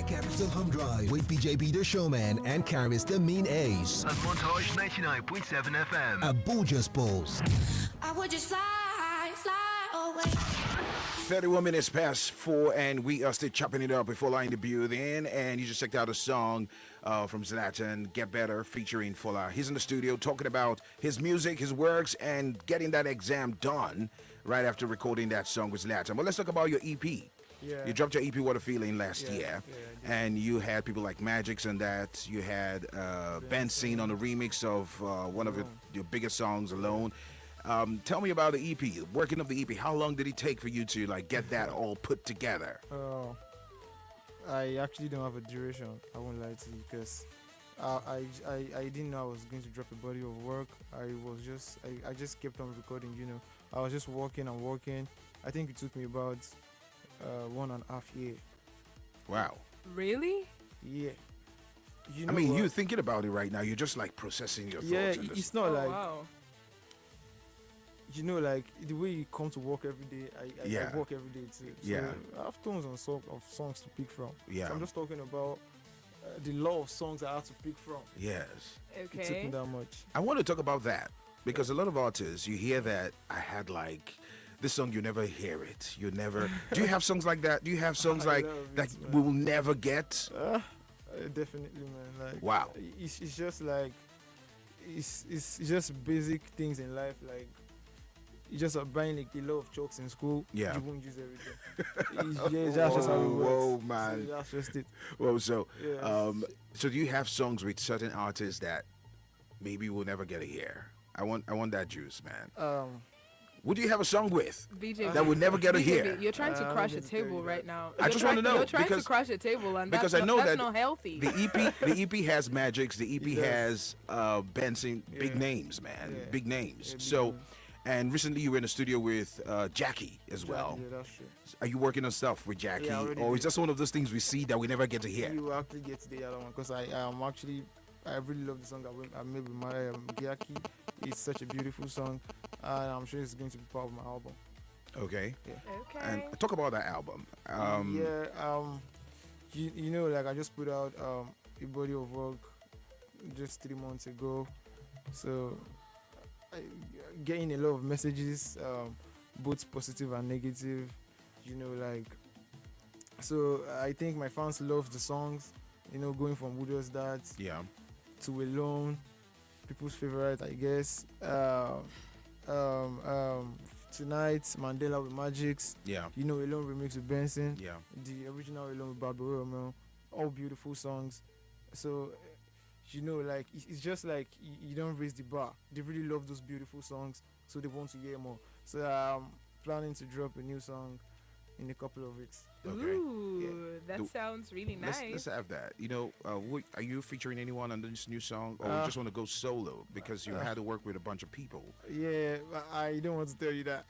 Capital Home Drive with BJB the Showman and Karis the Mean Ace. On Montage 99.7 FM. Abuja's Pulse. I would just fly away. 31 minutes past 4, and we are still chopping it up before line the building. And you just checked out a song from Zlatan, Get Better, featuring Fola. He's in the studio talking about his music, his works, and getting that exam done right after recording that song with Zlatan. Well, let's talk about your EP. Yeah. You dropped your EP, What a Feeling, last year. Yeah, and you had people like Magix and that. You had Ben Scene on the remix of one of your biggest songs, Alone. Tell me about the EP, working of the EP. How long did it take for you to like get that all put together? I actually don't have a duration. I won't lie to you because I didn't know I was going to drop a body of work. I just kept on recording. I was just working and working. I think it took me about 1.5 years. Wow. Really? Yeah. I mean, you're thinking about it right now. You're just like processing your thoughts. Yeah, and it's not like. Wow. Like the way you come to work every day, I work every day too. So I have tons of songs to pick from. Yeah. So I'm just talking about the law of songs I have to pick from. Yes. It took me that much. I want to talk about that because a lot of artists, you hear that I had like this song, you never hear it. You never. Do you have songs like that? Do you have songs like that we will never get? Definitely, man. Like, wow. It's just like it's just basic things in life. Like you just are buying like a lot of chalks in school. Yeah. You won't use everything. That's just how it works. Whoa, man. So that's just it. Well, so do you have songs with certain artists that maybe we'll never get to hear? I want that juice, man. Who do you have a song with BJB, that would never get to hear? You're trying to crash a table right now. I just want to know. You're trying to crash a table, and that's not healthy. The EP has Magix. The EP has Benson. Big names, man. Yeah. Big names. Yeah, So, big names. and recently you were in the studio with Jackie as well. Yeah, that's true. Are you working on stuff with Jackie, Yeah, I already or it's did. just one of those things we see that we never get to hear? You will actually get to the other one because I really love the song I made with my Jackie. It's such a beautiful song, and I'm sure it's going to be part of my album. Okay. Yeah. Okay. And talk about that album. Like I just put out a body of work just 3 months ago, so getting a lot of messages, both positive and negative. So I think my fans love the songs. Going from Who Does That to Alone, people's favorite, I guess. Tonight, Mandela with Magix. Yeah. Alone remix with Benson. Yeah. The original Alone with Barbara Romeo. All beautiful songs. So, like it's just like you don't raise the bar. They really love those beautiful songs, so they want to hear more. So I'm planning to drop a new song in a couple of weeks. Okay. Ooh, that sounds really nice. Let's have that. Are you featuring anyone on this new song, or you just want to go solo because you had to work with a bunch of people? Yeah, I don't want to tell you that.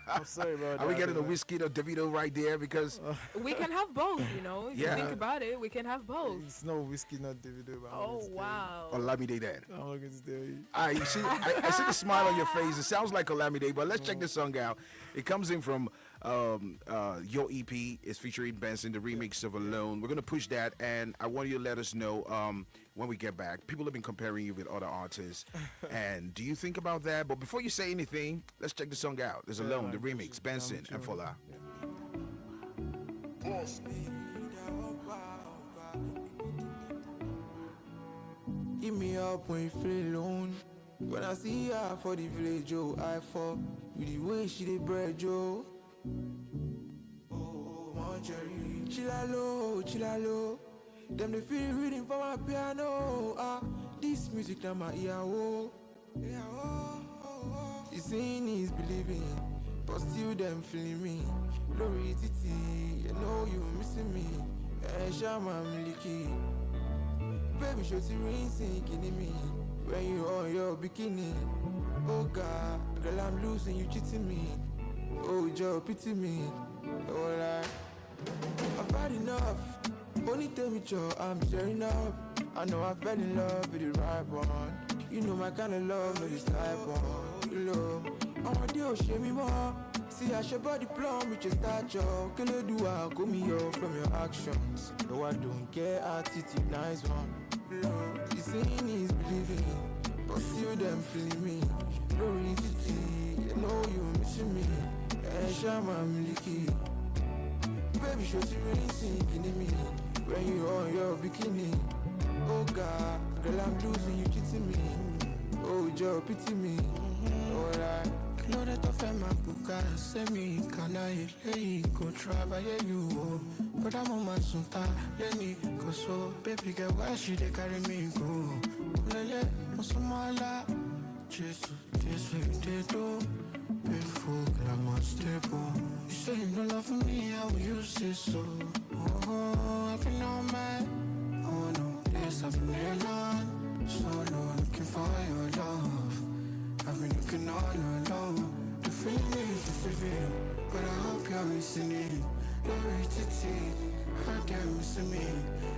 I'm sorry about that. Are we getting a Whiskey or Davido right there? Because we can have both, If you think about it, we can have both. It's not Whiskey, not Davido. But Oh, wow. Olamide then. I'm not going to tell you. You see, I see the smile on your face. It sounds like Olamide, but let's check this song out. It comes in from Your EP is featuring Benson, the remix of Alone. We're gonna push that, and I want you to let us know when we get back. People have been comparing you with other artists, and do you think about that? But before you say anything, let's check the song out. There's Alone, the remix, Benson and Fola. Give me up when you feel alone. When I see her for the village, oh, I fall with the way she dey bread, Joe. Oh, my cherry, chilla low. Them they feel reading for my piano. Ah, this music now my ear, oh. Yeah, oh. The seeing is believing, but still them feeling me. Glory titi, you know you missing me. Shama miliki. Baby, show you rain sinking in me when you on your bikini. Oh God, girl, I'm losing, you cheating me. Oh, Joe, pity me. Oh, I've had enough. Only tell me, Joe, I'm tearing up. I know I fell in love with the right one. You know my kind of love, no this type one. You know, I want you to show me more. See, I should body plumb with your stature. Can you do I call me off from your actions? No, I don't care, attitude, nice one. Lord, the saying is believing, but still them feeling me. Glory titi, you know you missing me. Shama miliki. Baby, show you rain sinking in me when you on your bikini. Oh God, girl, I'm losing, you cheating me. Oh Joe, pity me. Alright. Know that I feel my buka, send me can I go travel you. But I'm on my sunta, let me go so baby girl, why she they carry me go? Lele, Musumala, Jesus, this way they do. Painful, glamour stable. You say you don't love me, how you say so? Oh, I've been on my, oh no, this I've been alone. Solo looking for your love. I've been looking all alone. The feeling is the feeling, but I hope you're missing it. Glory titi, how they're missing me.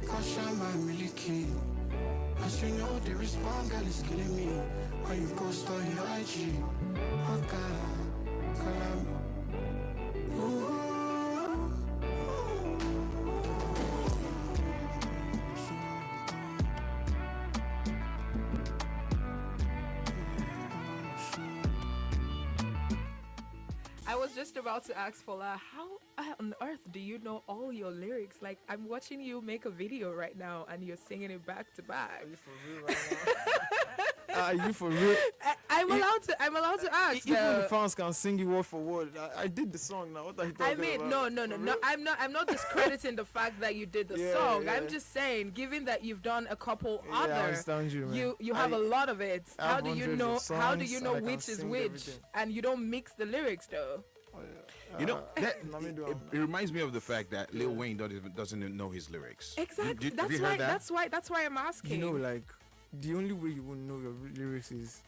Cause I'm miliki. As you know, the response girl is killing me. When you post on your IG, oh God, call I was just about to ask Fola, how on earth do you know all your lyrics? Like, I'm watching you make a video right now and you're singing it back to back. Are you for real right now? Are you for real? I'm allowed to ask. Even the fans can sing you word for word. I did the song now. What are you talking I mean, about? no. I'm not discrediting the fact that you did the song. I'm just saying, given that you've done a couple I other, understand you have a lot of it. I How have do you hundreds know? of How do songs you know and I can which is sing which? everything. And you don't mix the lyrics though. You know, that, let me do it reminds me of the fact that Lil Wayne doesn't even know his lyrics. Exactly. Have you heard that? That's why I'm asking. You know, like the only way you will know your lyrics is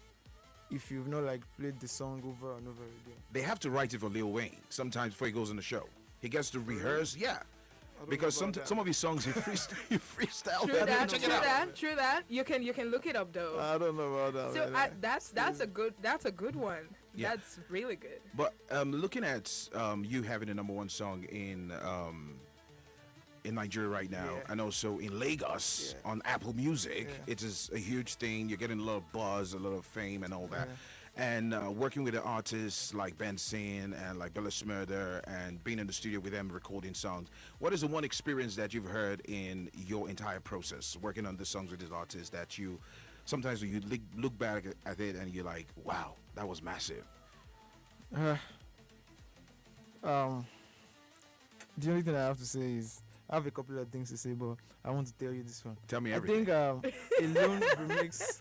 if you've not like played the song over and over again. They have to write it for Lil Wayne sometimes before he goes on the show. He gets to rehearse, yeah. I don't Because know about some of his songs he freestyle. True that. You can look it up though. I don't know about that. So man. that's a good one. Yeah. That's really good. But looking at you having the number one song in Nigeria right now, and also in Lagos on Apple Music, it is a huge thing. You're getting a lot of buzz, a lot of fame, and all that. And working with the artists like Benson and like Bella Smurder and being in the studio with them recording songs. What is the one experience that you've heard in your entire process working on the songs with these artists that you sometimes when you look back at it and you're like, wow, that was massive? The only thing I have to say is I have a couple of things to say, but I want to tell you this one. Tell me everything. I think Alone remix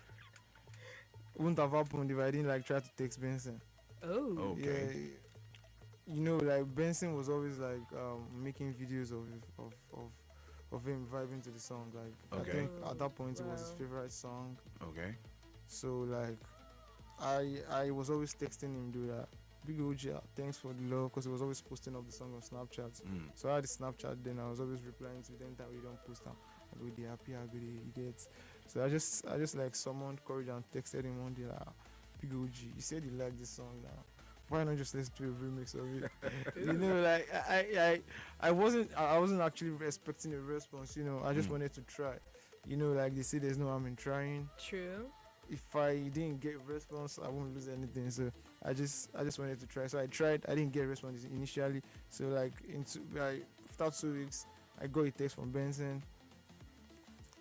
wouldn't have happened if I didn't like try to text Benson. Oh. Okay. Yeah, you know, like Benson was always like making videos of him vibing to the song. Like I think at that point it was his favorite song. Okay. So like I was always texting him do that. Big OG, thanks for the love, because he was always posting up the song on Snapchat. So I had the Snapchat, then I was always replying to them that we don't post them. I go, they happy, I go, you get. So I just like summoned courage and texted him one day like, Big OG, you said you like this song now. why not just let's do a remix of it? Like I wasn't actually expecting a response. I just wanted to try. Like they say, there's no harm in trying. True. If I didn't get a response, I won't lose anything. So I just wanted to try. So I tried. I didn't get a response initially. So like after 2 weeks, I got a text from Benson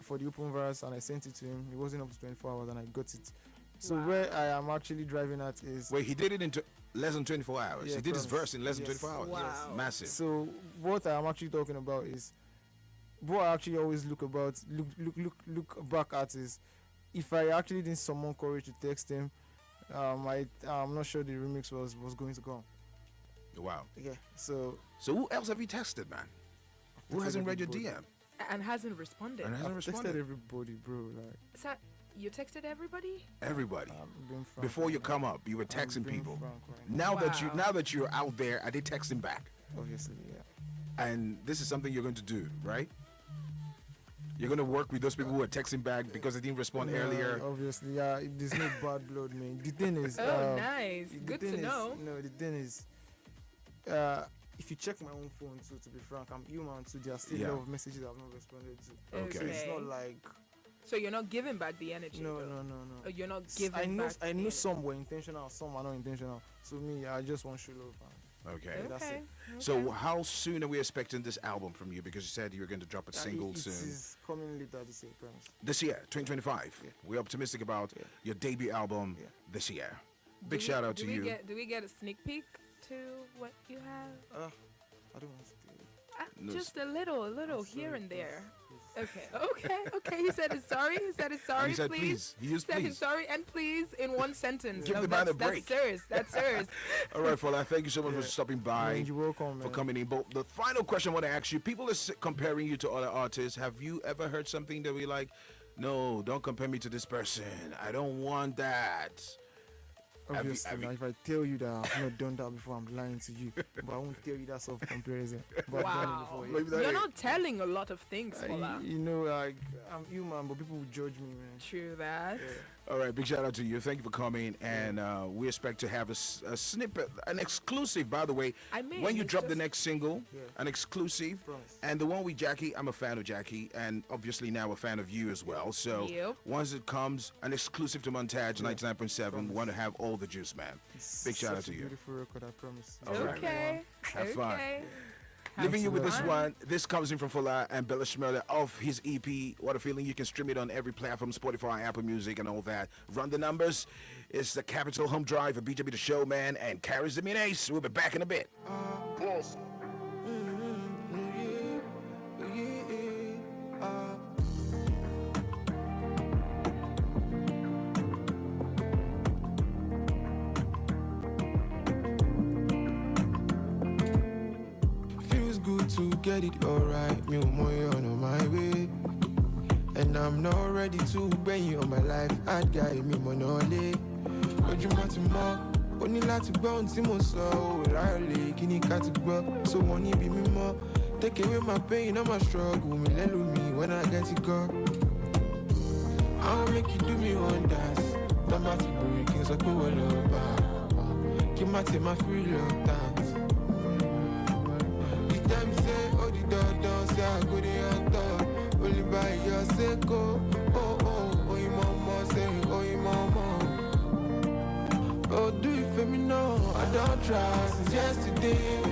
for the open verse, and I sent it to him. It wasn't up to 24 hours, and I got it. So where I am actually driving at is... Wait, he did it in less than 24 hours. Yeah, He did his promise. verse in less than Yes. 24 hours. Wow. Massive. So what I am actually talking about is what I actually always look back at is if I actually didn't summon courage to text him, I'm not sure the remix was going to go. Wow. Yeah. So who else have you texted, man? Who hasn't read your everybody. DM? And hasn't responded. And hasn't I've texted responded? everybody, bro. Like So you texted everybody? Everybody. being frank, Before you man. come up, you were I'm texting being people. frank right now. Now that you're out there, are they texting back? Obviously, yeah. And this is something you're going to do, right? You're going to work with those people who are texting back because they didn't respond Yeah, earlier. Obviously, yeah. There's no bad blood, man. The thing is, Oh, nice. the Good thing to is- know. No, the thing is, if you check my own phone too, to be frank, I'm human too. There are still Yeah. a lot of messages I've not responded to. Okay. So it's not like So you're not giving back the energy. no. Oh, you're not giving I know back. I the know energy. some were intentional, some are not intentional. So me, I just want to show love. Okay. That's Okay. it. So how soon are we expecting this album from you? Because you said you were going to drop a single It soon. is coming later this year, promise. This year, 2025. Yeah. We're optimistic about Yeah. your debut album Yeah. this year. Do Big we- shout out do to we you. Do we get a sneak peek to what you have? I don't want to do it. No, Just a little I'm here sorry, and there. please. Okay. He said it's sorry. He said it's sorry. he said, please. please. He used Said please. it's sorry and please in one sentence. Give no, the man a that's break. serious. That's serious. All right, Fola, thank you so much for Yeah. stopping by, Man, you're welcome, for man. coming in. But the final question I want to ask you, people are comparing you to other artists. Have you ever heard something that we like, no, don't compare me to this person. I don't want that. Have you- Obviously, have you- now, if I tell you that I've not done that before, I'm lying to you. But I won't tell you that self comparison. But I've done it Wow. before. Yeah. Maybe that You're ain't- not telling a lot of things, Fola. Like I'm human, but people will judge me, man. True that. All right, big shout out to you. Thank you for coming, and we expect to have a snippet, an exclusive, by the way. I mean, when you it's drop the just- next single, Yeah. an exclusive, Promise. and the one with Jackie. I'm a fan of Jackie, and obviously now a fan of you as well. So Yep. once it comes, an exclusive to Montage 99.7. Promise. Want to have all the juice, man. It's Big shout out such to a you. Beautiful record, I promise. All right. Okay. Have fun. Okay. Leaving you with this fun. one. This comes in from Fola and Bella Schmerler of his EP. What a Feeling. You can stream it on every platform, Spotify, Apple Music, and all that. Run the numbers. It's the Capital Home Drive for BJB the Showman and carries the mean ace. We'll be back in a bit. Feels good to get it alright. Me on my way. And I'm not ready to bend you on my life. I'd guide me monole. Ojúmọ́ ti mọ́, ó ní láti gbọ́ ohun tí mo sọ. Ó láyọ̀lé kí ni ká ti gbọ́. So wọ́n níbi mímọ́. Take away my pain, all my struggle. Mi lẹ́lu mi when I get it God. I'll make you do me wonders. Tọ́ba ti bèrè kí n sọ pé wọ́n lọ bá. Kí má tẹ̀ má fi reluctance. The time say, oh the door, say I go the on top. Only by your sake, oh, your mama say, oh, your mama. Oh, do you feel me now? I don't try since yesterday.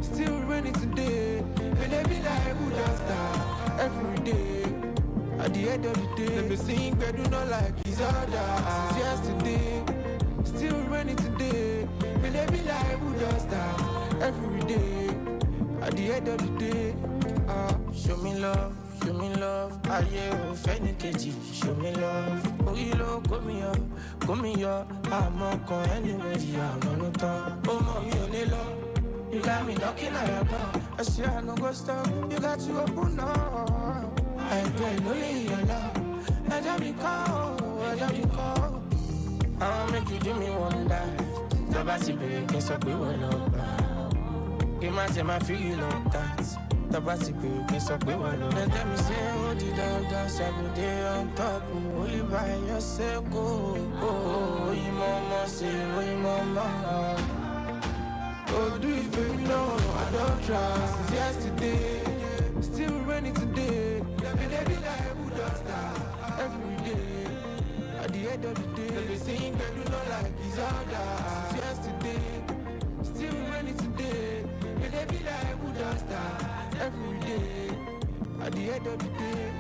Still raining today. And they be like, who does that? Every day. At the end of the day, them they sing, but do not like each other. Since yesterday. Still raining today. And they be like, who does that? Every day. At the end of the day, show me love, aye o fẹ́ni kejì, show me love. Orí ló kó mi yọ, àmọ́ kan anybody àmọ́ ló tán. Ó mọ̀ mi ò ní lọ, you got me knocking at your door. I say I no go stop, you got to open up. Àìpẹ́ ló lè yàn lọ, ẹjọ́ mi kọ́. I wan make you do me wonder, tọ́ba ti bèrè kí n sọ pé wọ́n lọ gbà. Give my time, I feel you like that. Tọ́ba ti bèrè kí n sọ pé wọ́n lọ. They tell me say, oh, the down, every day on top. Only by yourself, oh, you mama say, oh, you mama. Oh, do you feel me? No, I don't try. Since yesterday, still raining today. And they be like, who does that? Every day. At the end of the day, they sing, they do not like his other. Since yesterday, still raining today. And they be like, who does that? Every day. At the end of the day,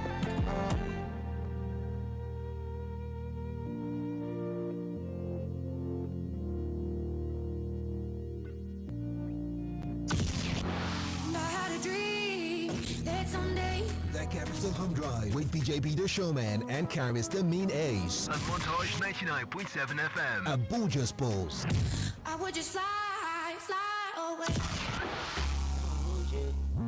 The Capital Home Drive with BJB the Showman and Karis the Mean Ace. And Montage 99.7 FM. Abuja's Pulse. I would just fly away.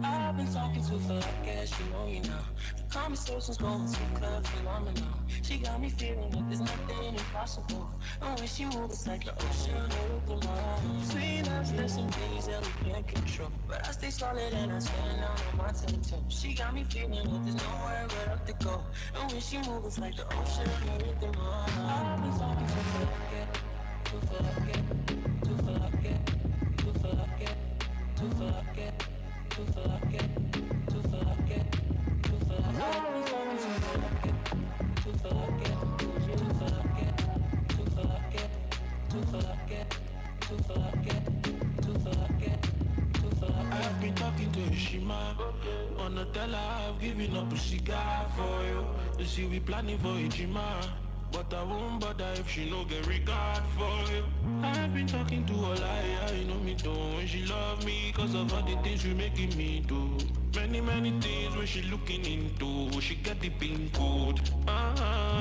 I've been talking to for like guess you know me now. The conversation's going too clear, phenomenal. She got me feeling like there's nothing impossible. And when she moves, it's like the ocean with the mind. Between us, there's some things that we can't control. But I stay solid and I stand out on my 10 toes. She got me feeling like there's nowhere but up to go. And when she moves, it's like the ocean with the mind. I've been talking to for like it, to for like it, to for like it, to for like it, to for like it. To forget, to forget, to forget, to forget, to forget, to forget, to forget, to forget, to forget, to forget. I've been talking to Ishima. Wanna tell her I've given up what she got for you. And she be planning for Ichima. But I won't bother if she no get regard for you. I've been talking to her like, you know me too. When she love me, cause of all the things she making me do. Many things when she looking into. She get the pin code.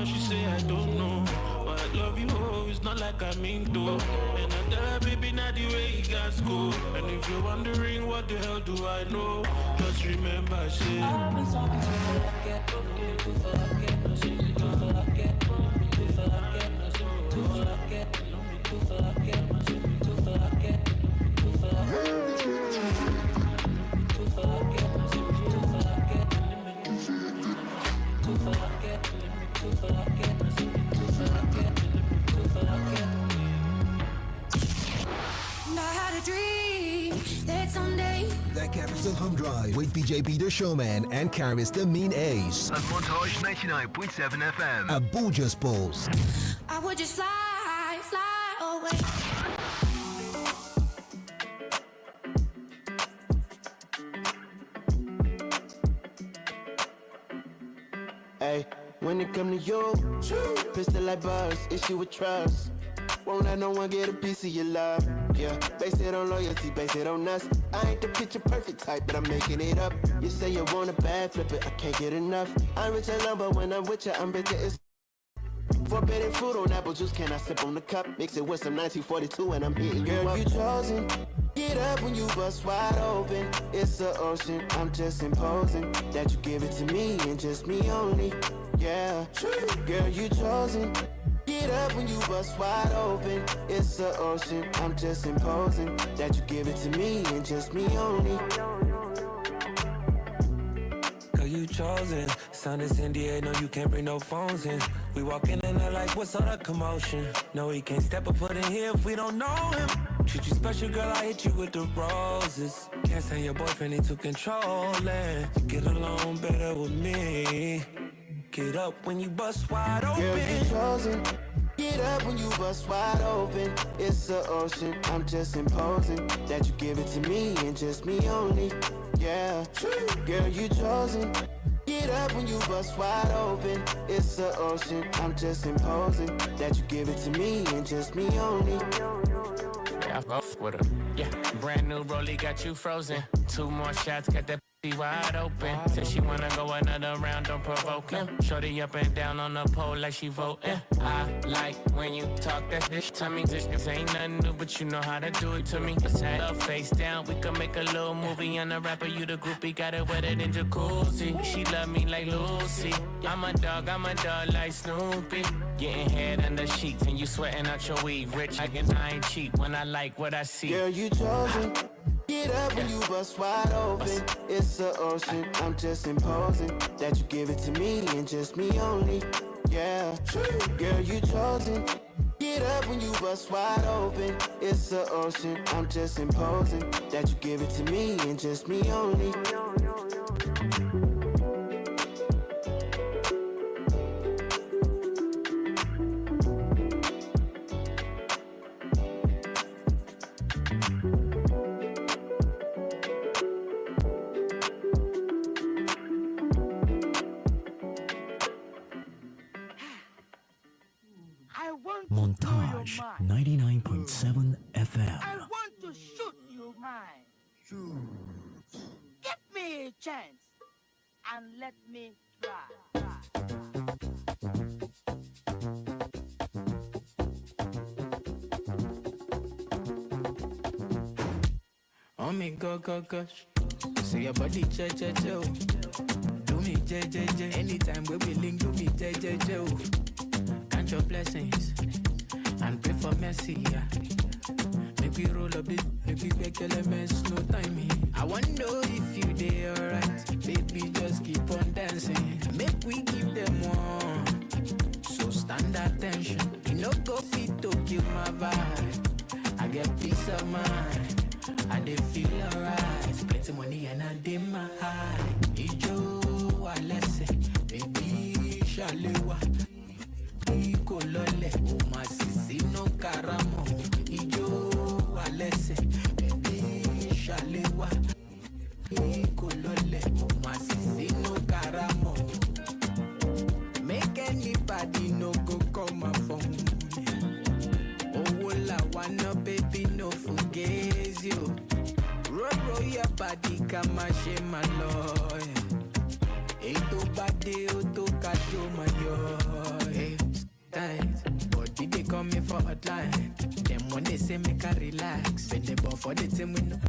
She say I don't know. But I love you, oh, it's not like I mean to. And I tell her, baby, not the way you got school. And if you're wondering what the hell do I know, just remember, I say I've been talking to forget, to forget, to forget, to forget, to forget, to forget, to forget, to forget, to And I had a dream that someday The Capital Home Drive with BJB the Showman and Karis the Mean Ace. And Montage 99.7 FM. Abuja's Pulse. I would just fly away. Hey, when it come to you, pistol like buzz, issue with trust. Won't let no one get a piece of your love. Yeah, base it on loyalty, base it on us. I ain't the picture perfect type, but I'm making it up. You say you want a bad, flip it, I can't get enough. I'm rich alone, but when I'm with you, I'm bitter as forbidden fruit on apple juice, can I sip on the cup? Mix it with some 1942 and I'm hitting you up. Girl, you chosen. Get up when you bust wide open. It's the ocean, I'm just imposing that you give it to me and just me only. Yeah, girl, you chosen. Get up when you bust wide open. It's the ocean, I'm just imposing that you give it to me and just me only. Girl, you chosen. Sound is NDA, no, you can't bring no phones in. We walk in and they're like, what's all the commotion? No, he can't step a foot in here if we don't know him. Treat you special, girl, I hit you with the roses. Can't stand your boyfriend, he too controlling. Get along better with me. Get up when you bust wide open. Girl, you chosen. Get up when you bust wide open. It's the ocean, I'm just imposing that you give it to me and just me only. Yeah, girl, you chosen. Get up when you bust wide open. It's the ocean, I'm just imposing that you give it to me and just me only. Yeah, I fuck with her. Yeah, brand new rollie got you frozen. 2 more shots, got that pussy wide open. Said she wanna go another round, don't provoke him. Shorty up and down on the pole like she voting. I like when you talk that bitch to me. This ain't nothing new, but you know how to do it to me. Let's have face down, we can make a little movie. On the rapper, you the groupie, got it wetter than jacuzzi. She love me like Lucy. I'm a dog like Snoopy. Getting head under sheets and you sweating out your weed. Rich, I ain't cheap when I like what I see. Girl, you chosen. Get up when you bust wide open. It's the ocean, I'm just imposing that you give it to me and just me only. Yeah, girl, you chosen. Get up when you bust wide open. It's the ocean. I'm just imposing that you give it to me and just me only. Montage 99.7 FM. I want to shoot you mine. Shoot. Give me a chance and let me try. Oh me go gosh. See your body che. Do me je. Anytime we be link, do me je. Count your blessings and pray for mercy, yeah. Make we roll a bit, make we make elements, no timing. I wonder if you dey alright, baby, just keep on dancing. Make we give them one, so stand attention. You no go fit to kill my vibe. I get peace of mind, I dey feel alright. Plenty money and I dey my high. Ijo alese, baby, shalewa. Iko lole, o ma sisi no karamo. Ijo alese, baby shalewa. Iko lole, o ma sisi no karamo. Make anybody no go call my phone. Oh la wanna baby no forget you. Roll your body kama shema loy. Eto bade oto kajo mayo. Tight, body they call me for hotline. Them when they say make I relax, bend the ball for the team we know.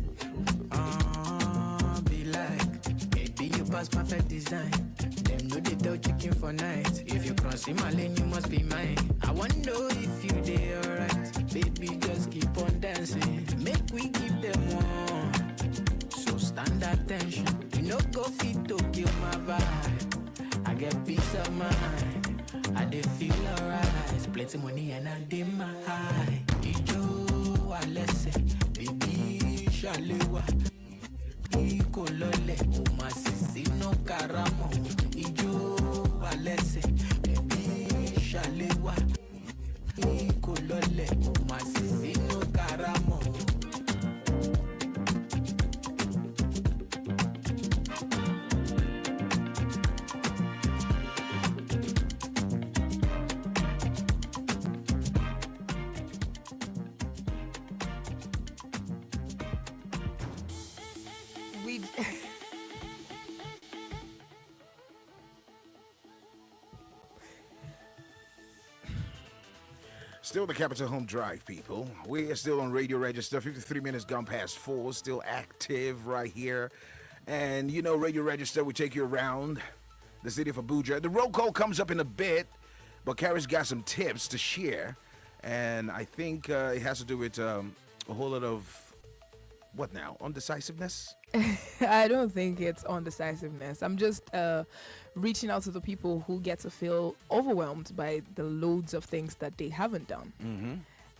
Be like, baby you pass perfect design. Them know they tell chicken for night. If you cross in my lane, you must be mine. I wonder if you they alright, baby just keep on dancing. Make we give them one, so stand attention. You know go fit to kill my vibe. I get peace of mind. I dey feel alright. Plenty money and I dey my high. Ijo alese, baby shalewa. Iko lole, o ma sisi no karamo. Ijo alese, baby shalewa. Iko lole, o ma sisi no karamo. Still the Capital Home Drive, people. We are still on Radio Register. 53 minutes gone past 4. Still active right here. And you know, Radio Register, we take you around the city of Abuja. The roll call comes up in a bit, but Carrie's got some tips to share. And I think it has to do with a whole lot of, what now, undecisiveness? I don't think it's undecisiveness. I'm just reaching out to the people who get to feel overwhelmed by the loads of things that they haven't done. Mm-hmm.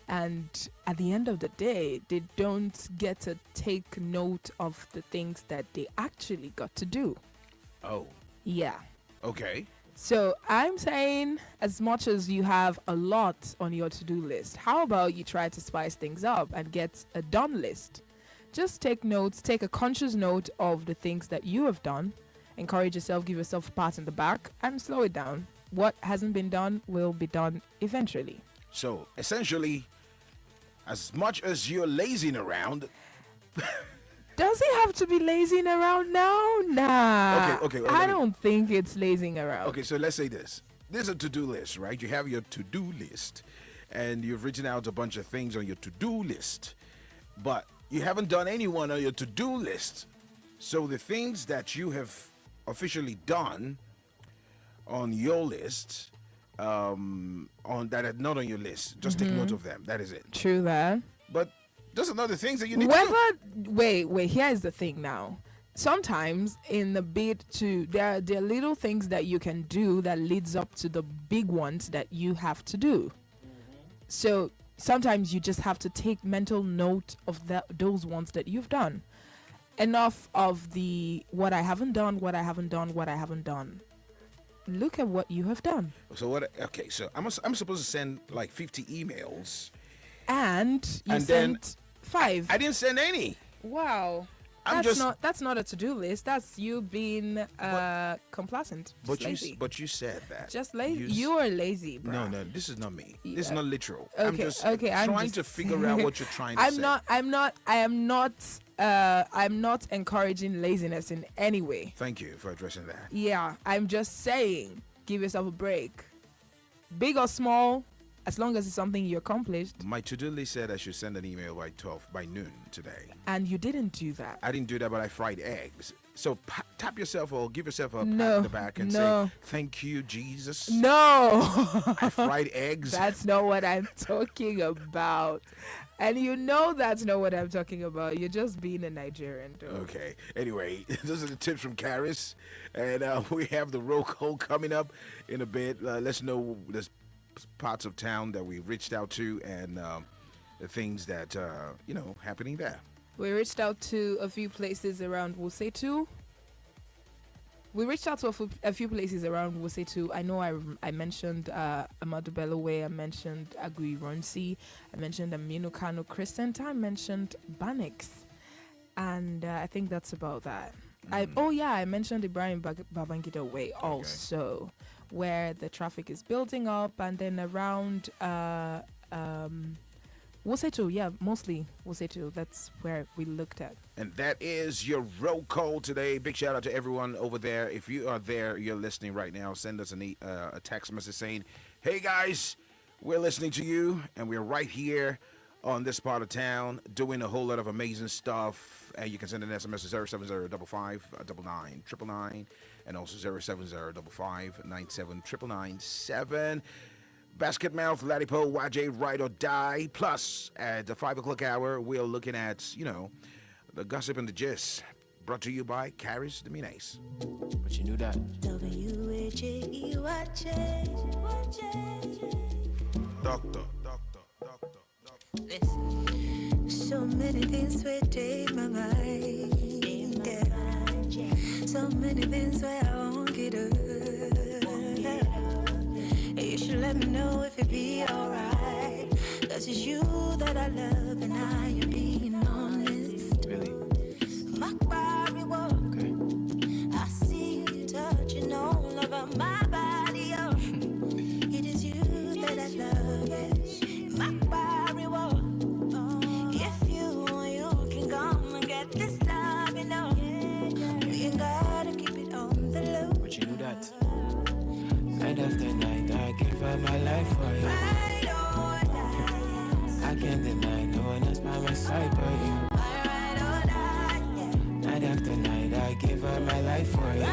And at the end of the day, they don't get to take note of the things that they actually got to do. Oh. Yeah. Okay. So I'm saying, as much as you have a lot on your to-do list, how about you try to spice things up and get a done list? Just take notes, take a conscious note of the things that you have done. Encourage yourself, give yourself a pat in the back, and slow it down. What hasn't been done will be done eventually. So, essentially, as much as you're lazing around... Does he have to be lazing around now? Nah. Okay. I don't think it's lazing around. Okay, so let's say this. There's a to-do list, right? You have your to-do list, and you've written out a bunch of things on your to-do list, but you haven't done any one on your to-do list. So the things that you have officially done on your list, on that are not on your list, just take note of them. That is it. True that. But there's another things that you need to do. Wait, here's the thing now. Sometimes in the bid to, there are little things that you can do that leads up to the big ones that you have to do. So sometimes you just have to take mental note of those ones that you've done. Enough of the what I haven't done, what I haven't done, what I haven't done. Look at what you have done. So what? Okay, so I'm supposed to send like 50 emails, and you and sent then 5. I didn't send any. Wow. That's not a to-do list. That's you being complacent. But you said that. Just lazy. You are lazy, bro. No, this is not me. This is not literal. Okay, I'm just I'm trying to figure out what you're trying to say. I'm not encouraging laziness in any way. Thank you for addressing that. Yeah, I'm just saying, give yourself a break. Big or small, as long as it's something you accomplished. My to-do list said I should send an email by noon today. And you didn't do that. I didn't do that, but I fried eggs. So tap yourself or give yourself a pat No, on the back and no. say, thank you, Jesus. No. I fried eggs. That's not what I'm talking about. And you know that's not what I'm talking about. You're just being a Nigerian, though. Okay. Anyway, those are the tips from Karis. And we have the roll call coming up in a bit. Let's know there's parts of town that we reached out to and the things that, happening there. We reached out to a few places around Wusetu. A few places around Wusetu. I know I mentioned Amadu Bello Way. I mentioned Agui Ronsi. I mentioned Aminu Kano Crescent. I mentioned Banix. And I think that's about that. I mentioned Ibrahim Babangida Way also, where the traffic is building up. And then around Wusetu, mostly Wusetu. That's where we looked at. And that is your roll call today. Big shout out to everyone over there. If you are there, you're listening right now, send us a text message saying, hey guys, we're listening to you and we're right here on this part of town doing a whole lot of amazing stuff. And you can send an SMS to 07055999999 and also 07055979997. Basket Mouth, Ladipo, YJ, Ride or Die. Plus, at the 5 o'clock hour, we're looking at, the gossip and the gist. Brought to you by Karis Domines. But you knew that. Doctor. Listen. So many things where take my mind. Yeah. So many things where I won't get up. You should let me know if it be alright. Cause it's you that I love and I am being honest. Really? My body walk. Okay. I see you touching all over my body. Oh. It is you that I love. Yeah. My body walk. If you can come and get this love, you know. You gotta keep it on the low. But you knew that. Night after night, I give up my life for you. I can't deny no one else by my side but you. Night after night, I give up my life for you.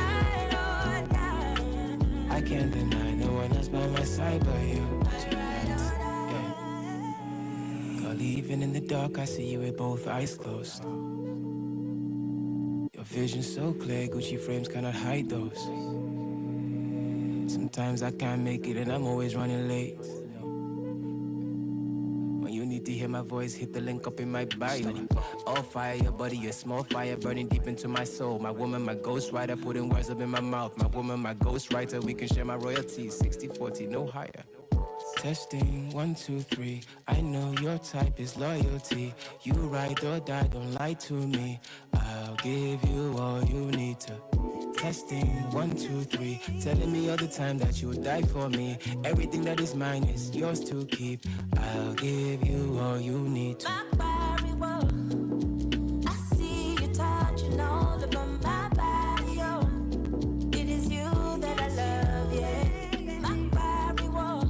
I can't deny no one else by my side but you. Yeah. Girl, even in the dark, I see you with both eyes closed. Your vision's so clear, Gucci frames cannot hide those. Sometimes I can't make it and I'm always running late. When you need to hear my voice, hit the link up in my bio. All fire, your body, a small fire burning deep into my soul. My woman, my ghost rider, putting words up in my mouth. My woman, my ghost writer, we can share my royalties. 60-40, no higher. Testing, 1, 2, 3. I know your type is loyalty. You ride or die, don't lie to me. I'll give you all you need to. Testing, 1, 2, 3. Telling me all the time that you would die for me. Everything that is mine is yours to keep. I'll give you all you need to. My body walk. I see you touching all over my body. Oh. It is you that I love, yeah. My body walk.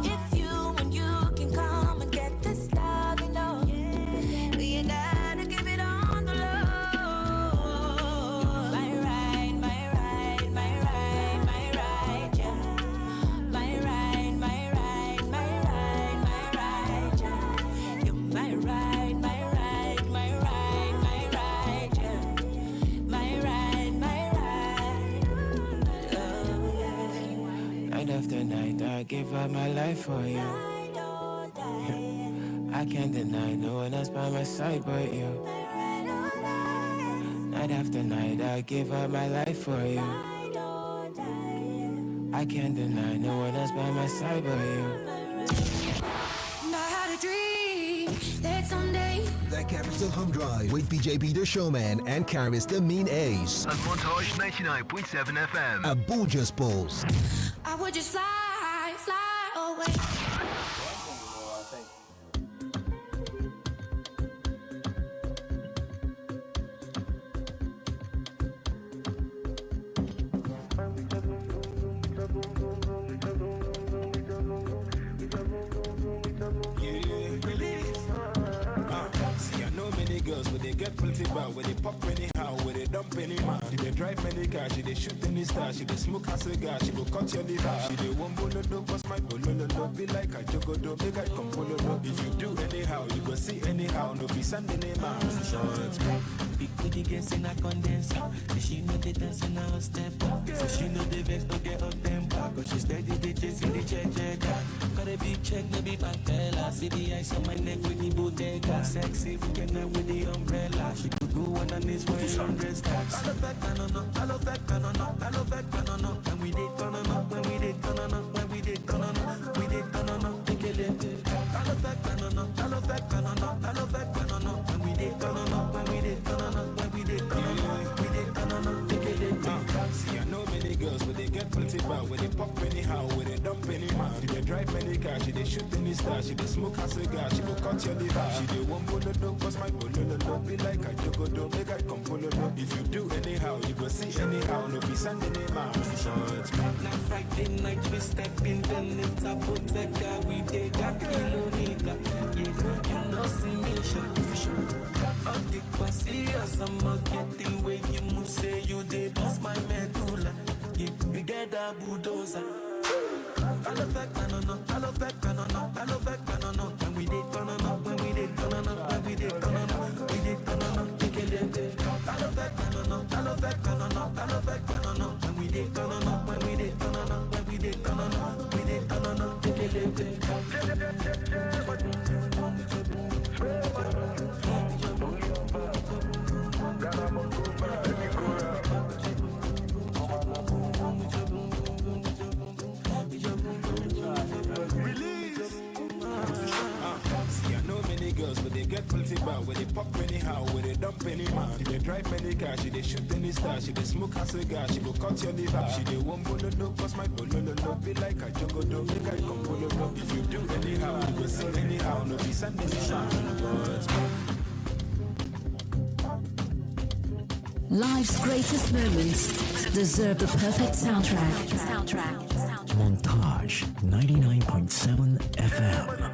If you can come and get this love, you know. You gotta give it on the low. My ride, yeah. My ride, yeah. You're my ride, yeah. My ride, love, yeah. Night after night, I give up my life for you. I can't deny no one else by my side but you. Night after night, I give up my life for you. I can't deny no one else by my side but you. And I had a dream that someday The Capital Hum Drive with BJB the Showman and Karis the Mean Ace. On Montage 99.7 FM. Abuja's Post. I would just fly, fly away. See, I know many girls, but they get pretty bad. When they pop anyhow, when they dump any man. She they drive many cars, she they shoot any star. She they smoke a cigar, she go cut your liver. She they won't bololo, bust my bololo. Be like a jogodo, make I come bololo. If you do anyhow, you go see anyhow. No be sending a man. Big booty gets in a condenser. So she know they dance in a step up. So she know the vex don't get up temper. Cause she steady the chasing the check. Got a big check, no be bankella. See the ice on my neck with the bodega. Sexy, we can with the umbrella. She could go on her knees for 100 stacks. I love that, I don't know. I love that, I don't know. I love that, I don't know. When we did, turn on up. When we did, turn on up. When we did, turn on up. We did, turn on up. Take it in. I love that, I don't know. I love that, I don't know. I love that, I don't know. When we did, turn on up. When we did, turn on up. When we did, turn on up. We did, turn on up. Take it in. See, I know many girls, but they get pretty bad. When they pop anyhow, when they dump any man. She they drive many cars, she they shoot any star. She they smoke a cigar, she go cut your liver. She they won't bololo, bust my bololo. Be like a jogodo, make I come bololo. If you do anyhow, you go see anyhow. No be sending a man. Now Friday night we step in, then it's a bodega. We take a kilometer. Yeah, you know see me shot. I'll take my serious, I'm not getting way you move. Say you they bust my medulla. Yeah, we get a bulldozer. I love that, I don't know. I love that, I don't know. I love that, I don't know. When we did turn on up, when we did turn on up, when we did turn on up, we did turn on up, take it in. I love that, I don't know. I love that, I don't know. I love that, I don't know. When we did turn on up, when we did turn on up, when we did turn on up, we did turn on up, take it in. See, I know many girls, but they get pretty bad. When they pop anyhow, when they dump any man. She they drive many cars, she they shoot any star. She they smoke a cigar, she go cut your liver. She they won't bololo, bust my bololo. Be like a jogodo, make I come bololo. If you do anyhow, you go see anyhow. No be sending a man. Life's greatest moments deserve the perfect soundtrack. Montage 99.7 FM.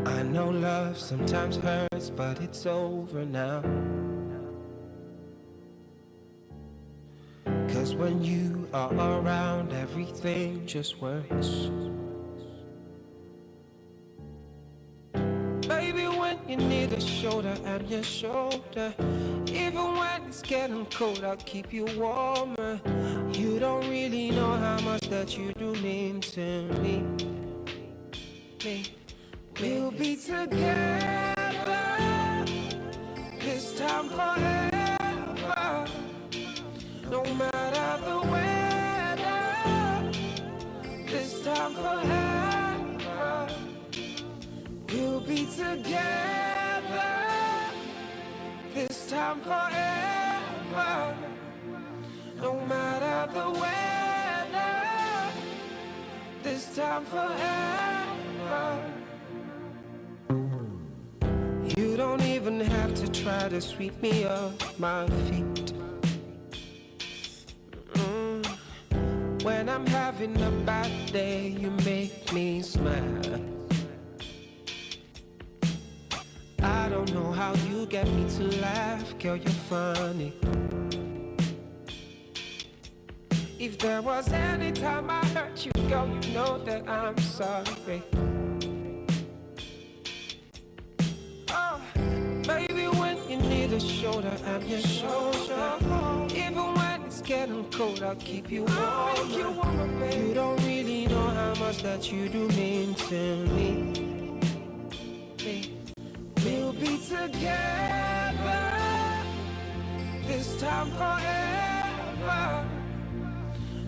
I know love sometimes hurts, but it's over now. Cause when you are around, everything just works. Baby, when you need a shoulder at your shoulder, even when it's getting cold, I'll keep you warmer. You don't really know how much that you do mean to me. We'll be together this time forever. No matter the weather, this time forever. We'll be together this time forever. No matter the weather, this time forever. You don't even have to try to sweep me off my feet. When I'm having a bad day, you make me smile. I don't know how you get me to laugh, girl, you're funny. If there was any time I hurt you, girl, you know that I'm sorry. Oh, baby, when you need a shoulder, I'm your shoulder. Even when it's getting cold, I'll keep you warm. I'll make you warmer, baby. You don't really know how much that you do mean to me. We'll be together this time forever.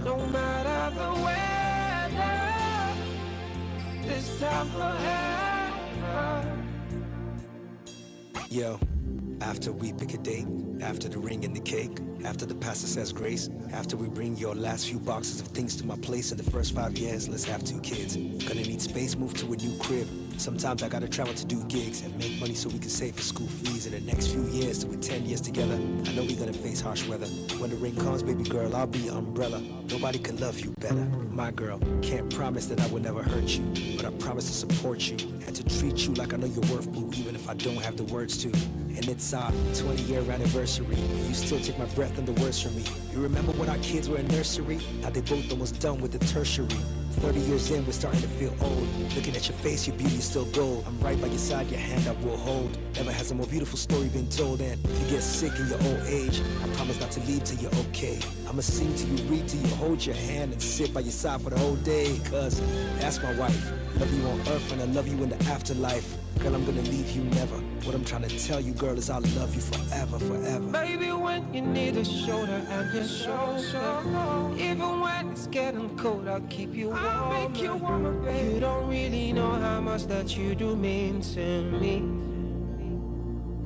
No matter the weather, this time forever. Yo, after we pick a date, after the ring and the cake, after the pastor says grace, after we bring your last few boxes of things to my place in the first 5 years, let's have 2 kids. Gonna need space, move to a new crib. Sometimes I gotta travel to do gigs and make money so we can save for school fees in the next few years. Till we're 10 years together, I know we're gonna face harsh weather. When the rain comes, baby girl, I'll be your umbrella. Nobody can love you better, my girl. Can't promise that I will never hurt you, but I promise to support you and to treat you like I know your worth, boo, even if I don't have the words to. And it's our 20-year anniversary, and you still take my breath and the words from me. You remember when our kids were in nursery? Now they both almost done with the tertiary. 30 years in, we're starting to feel old. Looking at your face, your beauty is still gold. I'm right by your side, your hand I will hold. Never has a more beautiful story been told. And if you get sick in your old age, I promise not to leave till you're okay. I'ma sing to you, read to you, hold your hand and sit by your side for the whole day. Cause that's my wife. Love you on earth and I love you in the afterlife. Girl, I'm gonna leave you never. What I'm trying to tell you, girl, is I'll love you forever, forever. Baby, when you need a shoulder, I'm your shoulder. Even when it's getting cold, I'll keep you warm. I'll make you warmer, baby. You don't really know how much that you do mean to me.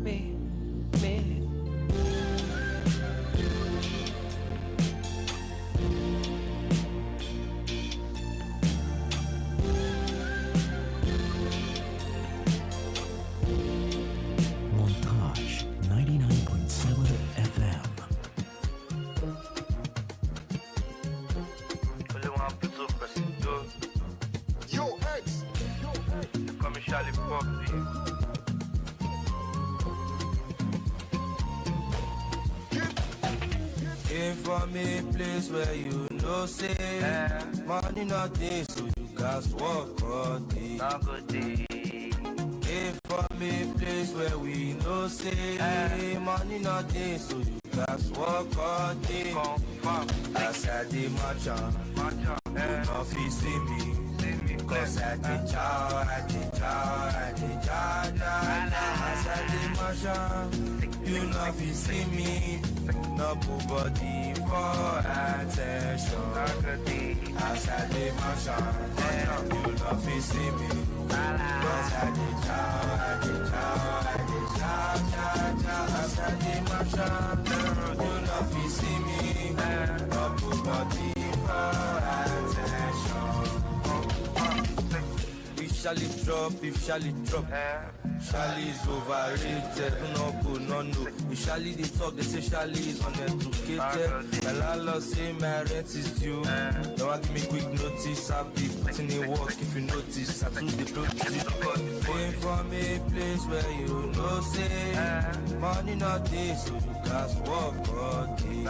Me. Montage 99.7 FM. Yo, X. Comme Charlie Foxy. Came from a place where you know say money nothing, so you guys walk all day. Came from a place where we know say money nothing, so you guys walk all day. As I did my job, you know if you see me. Cause I did chow, as I did my job, you know if you see me. No body for attention. As I did my shine, you know if you see me. Cause I did chow, as I did my shine, you know if you see me. No body for attention. If Charlie drop, Charlie is overrated, no. If Charlie they talk, they say Charlie is uneducated. The landlord say my rent is due. Now I give me quick notice, I'll be putting in work if you notice. I do the notice. Came from a place where you know say money not there, so you guys walk all day.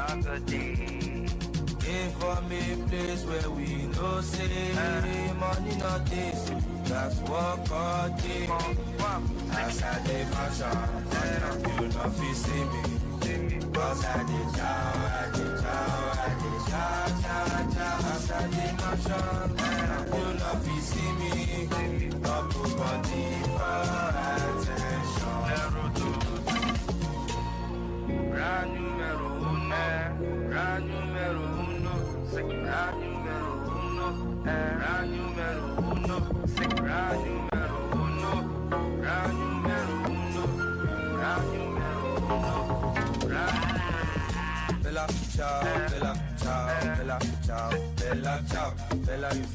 Came from a place where we know say money not there, so you guys walk all day. As I did my shine, you know if you see me. Cause I did chow, as I did my shine, you know if you see me. Up to body for attention. Brand numero uno, brand numero uno, brand numero uno, brand numero uno, brand numero uno, brand numero uno, brand numero uno, Bella ciao, bella ciao, bella ciao, bella ciao, bella you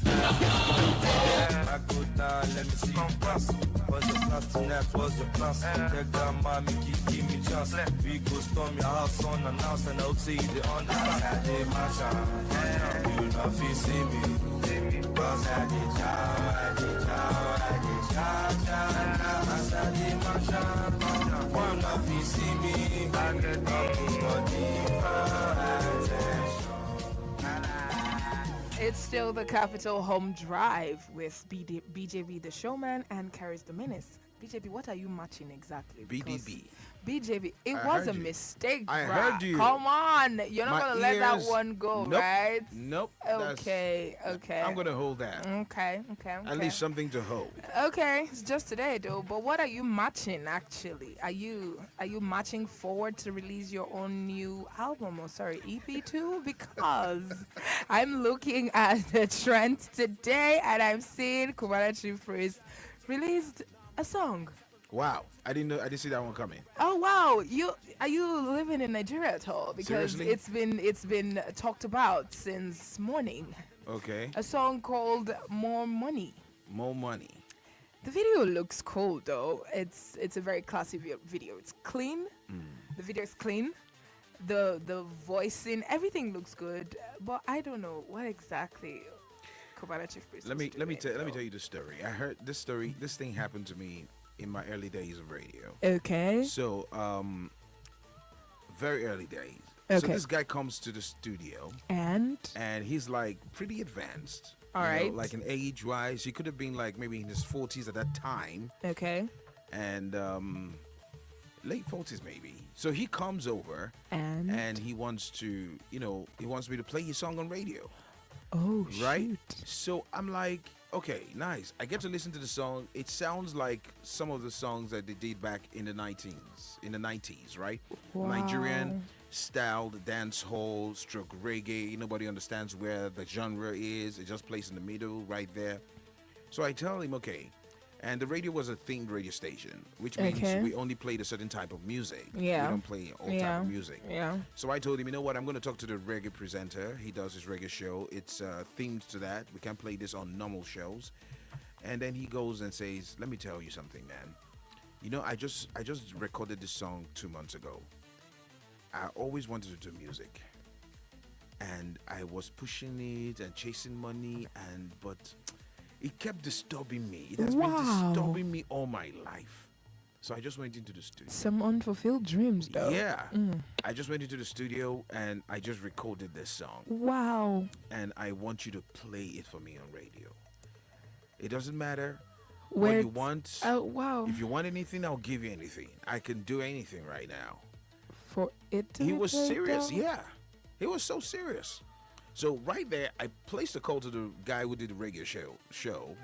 I go down, let me see you pass. What's your plans tonight? What's your plans? Tell grandma, make you give me chance. We go storm your house unannounced, and I'll say you the understand. I did my shine, you know if you see me. Cause I did chow, as I did my shine. One of you see me, I get up to body for attention. It's still the Capital Home Drive with BJB the Showman and Carries the Menace. BJB, what are you matching exactly? Because BDB. BJB, it I was heard a you. mistake. I bruh. heard you. Come on, you're not My gonna let that ears- one go, Nope. right? Nope. Okay, okay. I'm gonna hold that. Okay, okay, okay. At least something to hold. Okay, it's just today though. But what are you matching actually? Are you matching forward to release your own new album or sorry EP too? Because I'm looking at the trends today and I'm seeing Cubana Chief Priest released a song. Wow, I didn't see that one coming. Oh wow, are you living in Nigeria at all? Because Seriously? it's been talked about since morning. Okay. A song called More Money. More money. The video looks cool though. It's a very classy video. It's clean. The video is clean. The voicing, everything looks good. But I don't know what exactly Cubana Chief Priest. Let me tell you the story. I heard this story. This thing happened to me in my early days of radio. Okay. So very early days. Okay. So this guy comes to the studio And he's like pretty advanced. All you know, right. like in age wise, he could have been like maybe in his 40s at that time. Okay. And late 40s maybe. So he comes over And he wants to, he wants me to play his song on radio. Oh, right? shoot. So I'm like, okay, nice. I get to listen to the song. It sounds like some of the songs that they did back in the 90s, right? Wow. Nigerian styled dance hall stroke reggae. Nobody understands where the genre is. It just plays in the middle right there. So I tell him, okay. And the radio was a themed radio station, which means Okay. we only played a certain type of music. Yeah. We don't play all type Yeah. of music. Yeah. So I told him, you know what, I'm going to talk to the reggae presenter. He does his reggae show. It's themed to that. We can play this on normal shows. And then he goes and says, let me tell you something, man. You know, I just recorded this song 2 months ago. I always wanted to do music. And I was pushing it and chasing money, but it kept disturbing me. It has been Wow. disturbing me all my life. So I just went into the studio. Some unfulfilled dreams though. Yeah. Mm. I just went into the studio and I just recorded this song. Wow. And I want you to play it for me on radio. It doesn't matter Where what you it's- want. Oh, wow. If you want anything, I'll give you anything. I can do anything right now. For it to He be was played, serious. though? Yeah. He was so serious. So right there, I placed a call to the guy who did the radio show.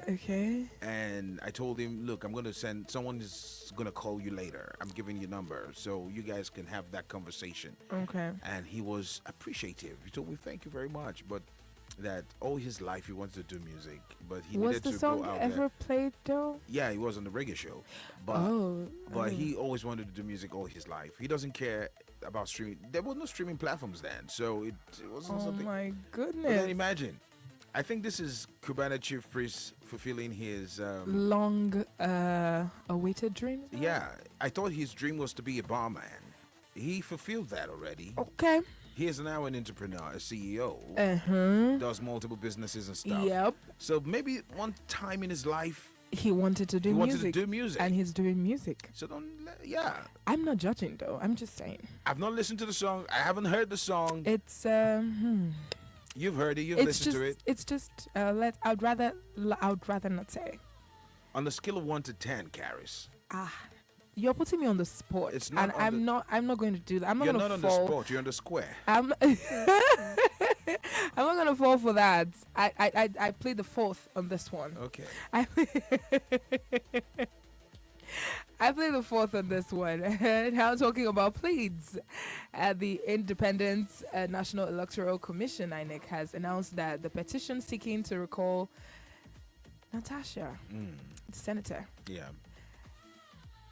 Okay. And I told him, look, I'm going to send, someone is going to call you later. I'm giving you number so you guys can have that conversation. Okay. And he was appreciative. He told me, thank you very much. But that all his life he wanted to do music, but he Was needed the to song go out ever there. played though? Yeah, he was on the reggae show. But, Oh, but oh. he always wanted to do music all his life. He doesn't care about streaming. There were no streaming platforms then. So it wasn't Oh something. my But then goodness. imagine. I think this is Cubana Chief Priest fulfilling his Long awaited dreams. yeah, I thought his dream was to be a barman. He fulfilled that already. Okay. He is now an entrepreneur, a CEO. Uh-huh. Does multiple businesses and stuff. Yep. So maybe one time in his life, He wanted to do he wanted music. to do music. And he's doing music. So yeah. I'm not judging though. I'm just saying. I've not listened to the song. I haven't heard the song. It's You've heard it. You've it's listened just to it. it's just I'd rather not say. On the scale of 1 to 10, Karis. You're putting me on the spot. It's not and on I'm not going to do that. I'm not You're going not to on fall. the spot. You're on the square. I'm I'm not gonna fall for that. I played the fourth on this one. Okay. I played the fourth on this one. Now talking about pleads. The Independent National Electoral Commission (INEC) has announced that the petition seeking to recall Natasha, the senator,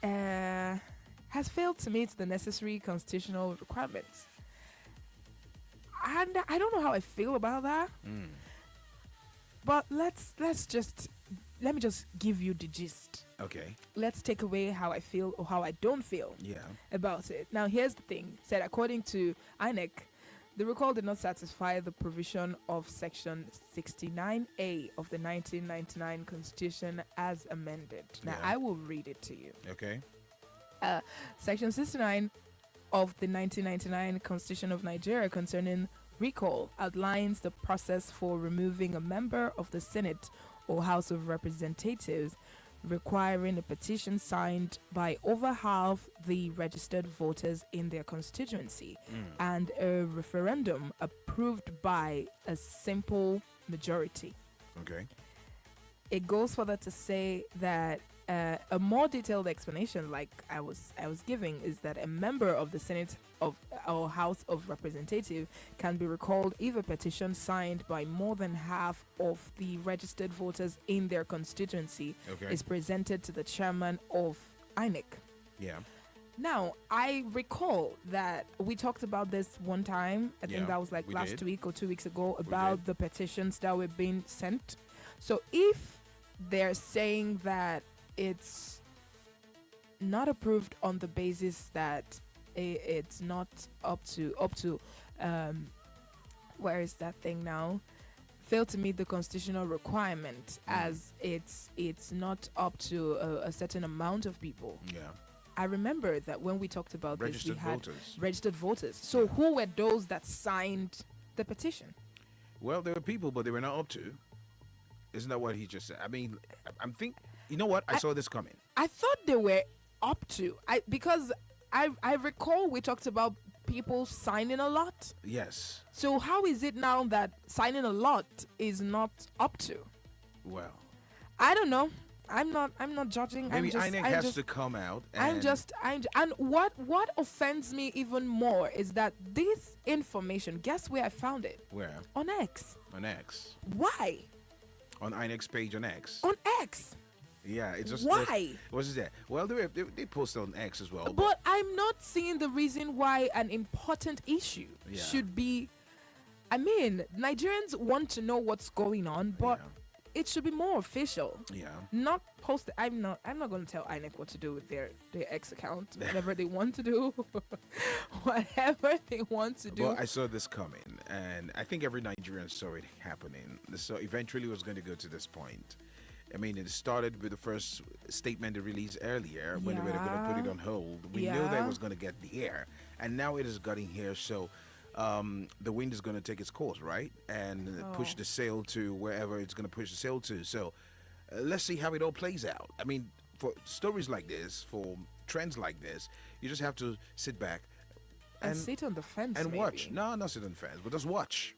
has failed to meet the necessary constitutional requirements. And I don't know how I feel about that. But let me just give you the gist. Okay. Let's take away how I feel or how I don't feel about it. Now, here's the thing. Said according to INEC, the recall did not satisfy the provision of Section 69A of the 1999 Constitution as amended. Now, I will read it to you. Okay. Section 69 of the 1999 Constitution of Nigeria concerning recall outlines the process for removing a member of the Senate or House of Representatives, requiring a petition signed by over half the registered voters in their constituency and a referendum approved by a simple majority. Okay. It goes further to say that a more detailed explanation, like I was giving, is that a member of the Senate of or House of Representatives can be recalled if a petition signed by more than half of the registered voters in their constituency is presented to the chairman of INEC. Yeah. Now, I recall that we talked about this one time. I think that was like last week or 2 weeks ago about the petitions that were being sent. So if they're saying that it's not approved on the basis that it's not up to where is that thing now? Fail to meet the constitutional requirement as it's not up to a certain amount of people. Yeah. I remember that when we talked about this, we had voters. registered voters. So who were those that signed the petition? Well, there were people, but they were not up to. Isn't that what he just said? I mean, I'm think. You know what? I saw this coming. I thought they were up to. Because I recall we talked about people signing a lot. Yes. So how is it now that signing a lot is not up to? Well, I don't know. I'm not judging. Maybe INEC has to come out. And and what offends me even more is that this information. Guess where I found it? Where? On X. On X. Why? On INEC's page on X. On X. Yeah, it's just why? What's that? Well, they post on X as well. But I'm not seeing the reason why an important issue should be. I mean, Nigerians want to know what's going on, but it should be more official. Yeah. Not posted. I'm not going to tell INEC what to do with their X account. Whatever they want to do, whatever they want to do. Well, I saw this coming, and I think every Nigerian saw it happening. So eventually, it was going to go to this point. I mean, it started with the first statement they released earlier when they were going to put it on hold. We knew that it was going to get the air, and now it is getting here. So the wind is going to take its course, right? And push the sail to wherever it's going to push the sail to. So let's see how it all plays out. I mean, for stories like this, for trends like this, you just have to sit back and sit on the fence and maybe. watch. No, not sit on the fence, but just watch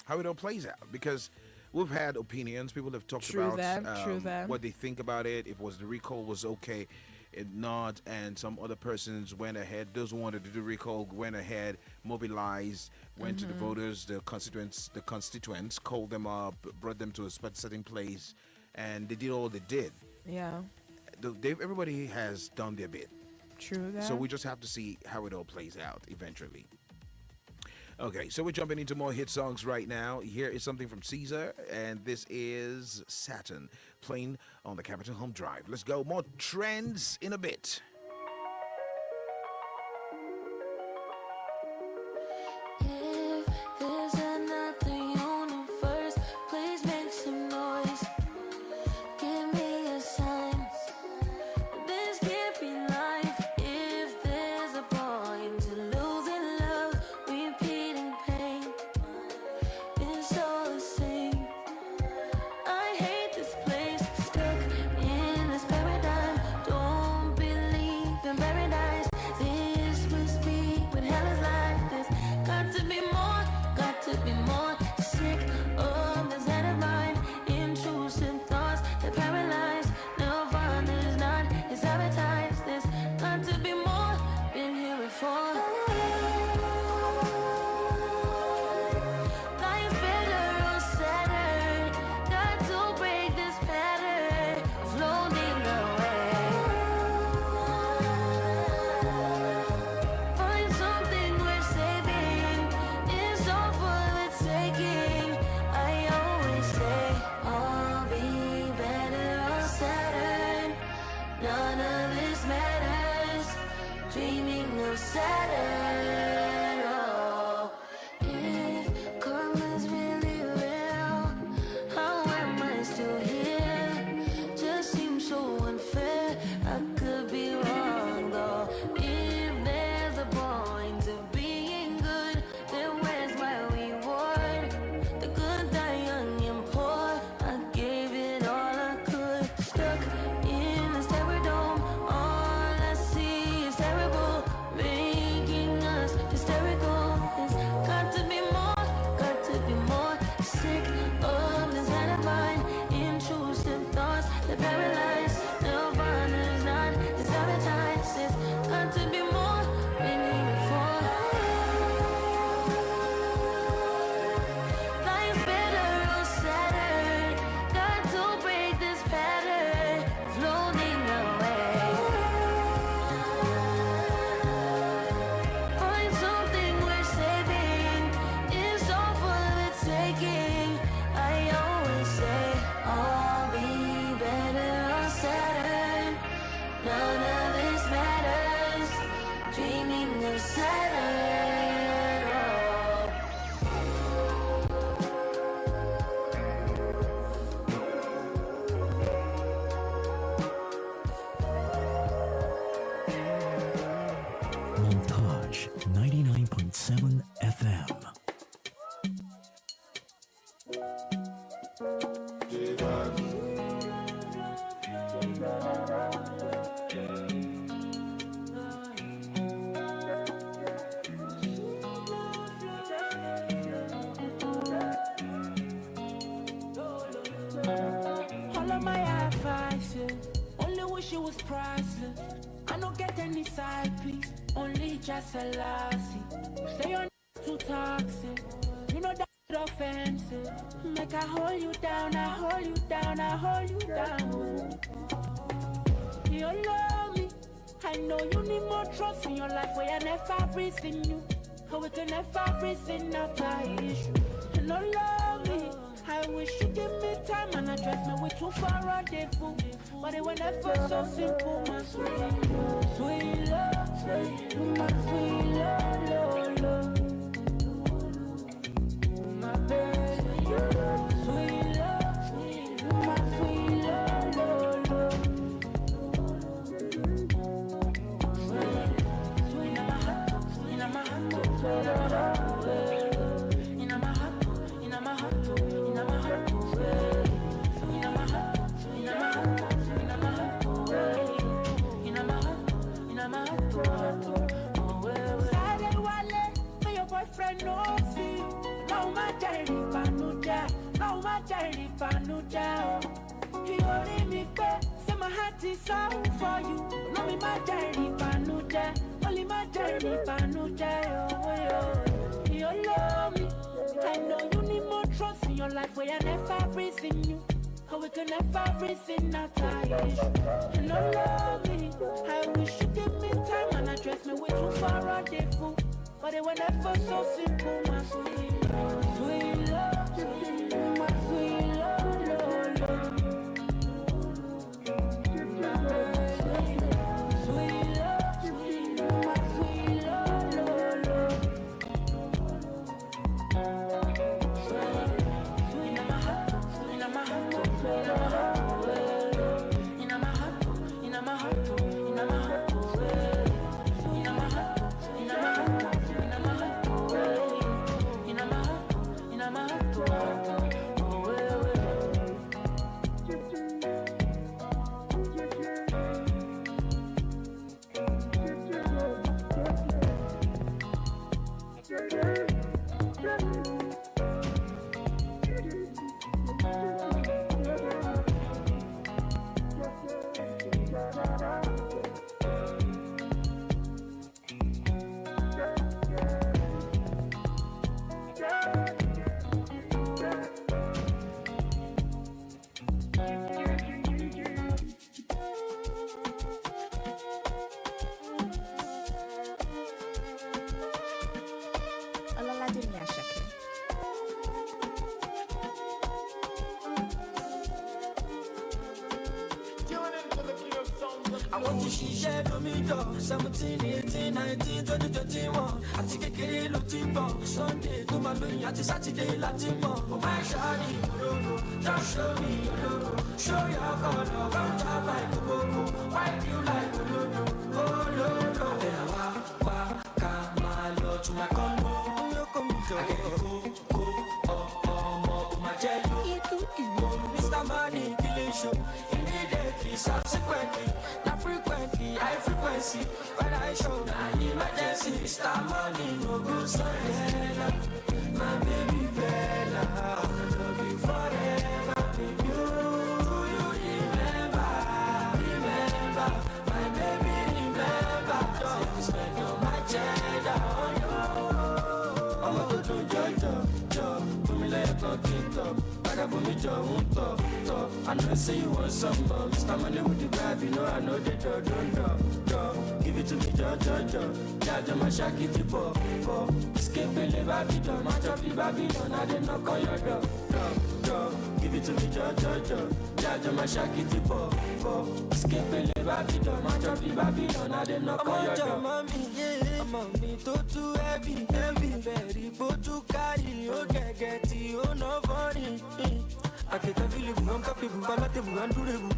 how it all plays out, because we've had opinions. People have talked about what they think about it. If the recall was okay, it not, and some other persons went ahead. Those who wanted to do recall went ahead, mobilized, went to the voters, the constituents, called them up, brought them to a certain place, and they did all they did. Yeah. Everybody has done their bit. True that. So we just have to see how it all plays out eventually. Okay, so we're jumping into more hit songs right now. Here is something from Caesar, and this is Saturn, playing on the Capital Home Drive. Let's go. More trends in a bit. If there's another universe, please make some noise. Give me a sign. This can't be life. If there's a point to losing love, repeating pain, it's all the same. I hate this place, stuck in this paradigm. Don't believe All of my advices, only wish it was priceless. I don't get any side piece, only just a lassie. Say you're too toxic, you know that offensive. Make I hold you down, I hold you down, I hold you down. You love me, I know you need more trust in your life. Where I never reason you, how we can never reason not a issue. You don't love me, I wish you give me time and address me with too far a day fool. But it was never so simple, my sweet, sweet love, sweet, my sweet love, love, love. My baby, sweet love, sweet, my sweet love, love, love. Sweet, sweet, in my heart, sweet, in my heart, sweet, in my heart, in my heart, in my heart, sweet, in my heart, in my heart. Boyfriend no feel, no matter panuja, no matter panuja. He only me pay, say my heart is out for you. No me matter panuja, only matter panuja. You love me, I know you need more trust in your life. Where I never reason you, how we can never reason not a issue. You don't love me, I wish you give me time and address me with too far a day fool. But it was never so simple, my sweet, sweet love, my sweet love, love, love. My sweet love, my sweet love, love, love. Sweet in my heart, in my heart, in my heart, in my heart, in my heart, in my heart. I want to share no me door 17, 18, 19, 20, 21 àti kékeré ló ti ń bọ̀ Sunday tó máa lóyìn àti Saturday láti mọ̀ Oh my shawty ológo just show me your logo Show your color, come tap my kókókó Wipe you like olódo, olódo Ẹ̀yà wá ká máa lọ to my condo Olóko mi jọ Akẹ́kẹ́ ọmọ kò máa jẹ́ lò Mr. Money kí lè ṣo Immediately, subsequently frequently, high frequency When I show an emergency Mr. Money, no good Sunday My baby Bella I wanna love you forever Baby, do you remember? Remember My baby, remember Don't spend all my cheddar on you I'm a good job Put me like a kid up Baga for me job, I know say you want some more Mr. Money with the vibe, you know I know the door Give it to me, Jaja, my shaki tipo Escape the Babylon, match up the Babylon I didn't knock on your door Give it to me, Jaja, my shaki tipo Escape the Babylon, match up the Babylon I didn't knock on your door I'm on me too heavy Very to carry, oh get it, oh no funny I can't feel it, I'm capable, palatable, undurable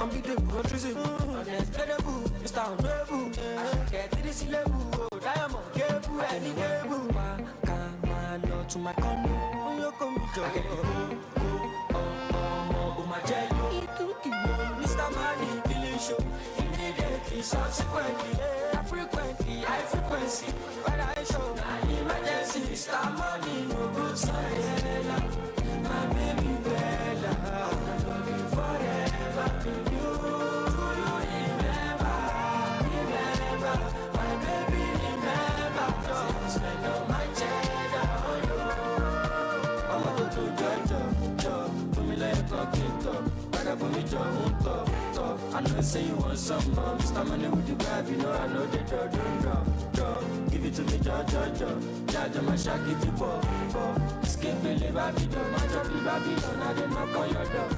Unbeatable, untraceable, unexplainable Mr. Unbearable, get it, it's level Diamond, cable, any cable Come on, to my condo, you come to subsequently, frequently, high frequency. When I show emergency, start money, no good silent. My baby Bella, I wanna love you forever. With you, remember, my baby remember. Don't spend all my cheddar on you. I'ma go to Georgia, put me like a talking top. Back for me, top. I know say you want some more. Mr. Money with the vibe, you know I know the draw. Give it to me, jaja, my shaki to pop. Skip me, live Babylon, my job, Babylon. I did knock on your door.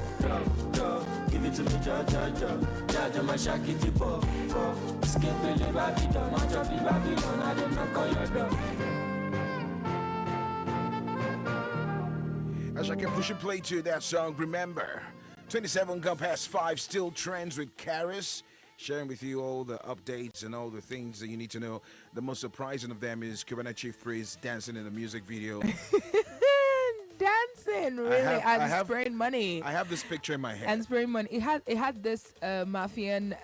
Give it to me, jaja, my shaki to pop. Skip me, live Babylon, my job, Babylon. I did knock on your door. As I can push and play to that song, remember. 27 gone past 5, still trends with Karis. Sharing with you all the updates and all the things that you need to know. The most surprising of them is Cubana Chief Priest dancing in the music video. Dancing, really, and spraying money. I have this picture in my head. And spraying money. It had this mafian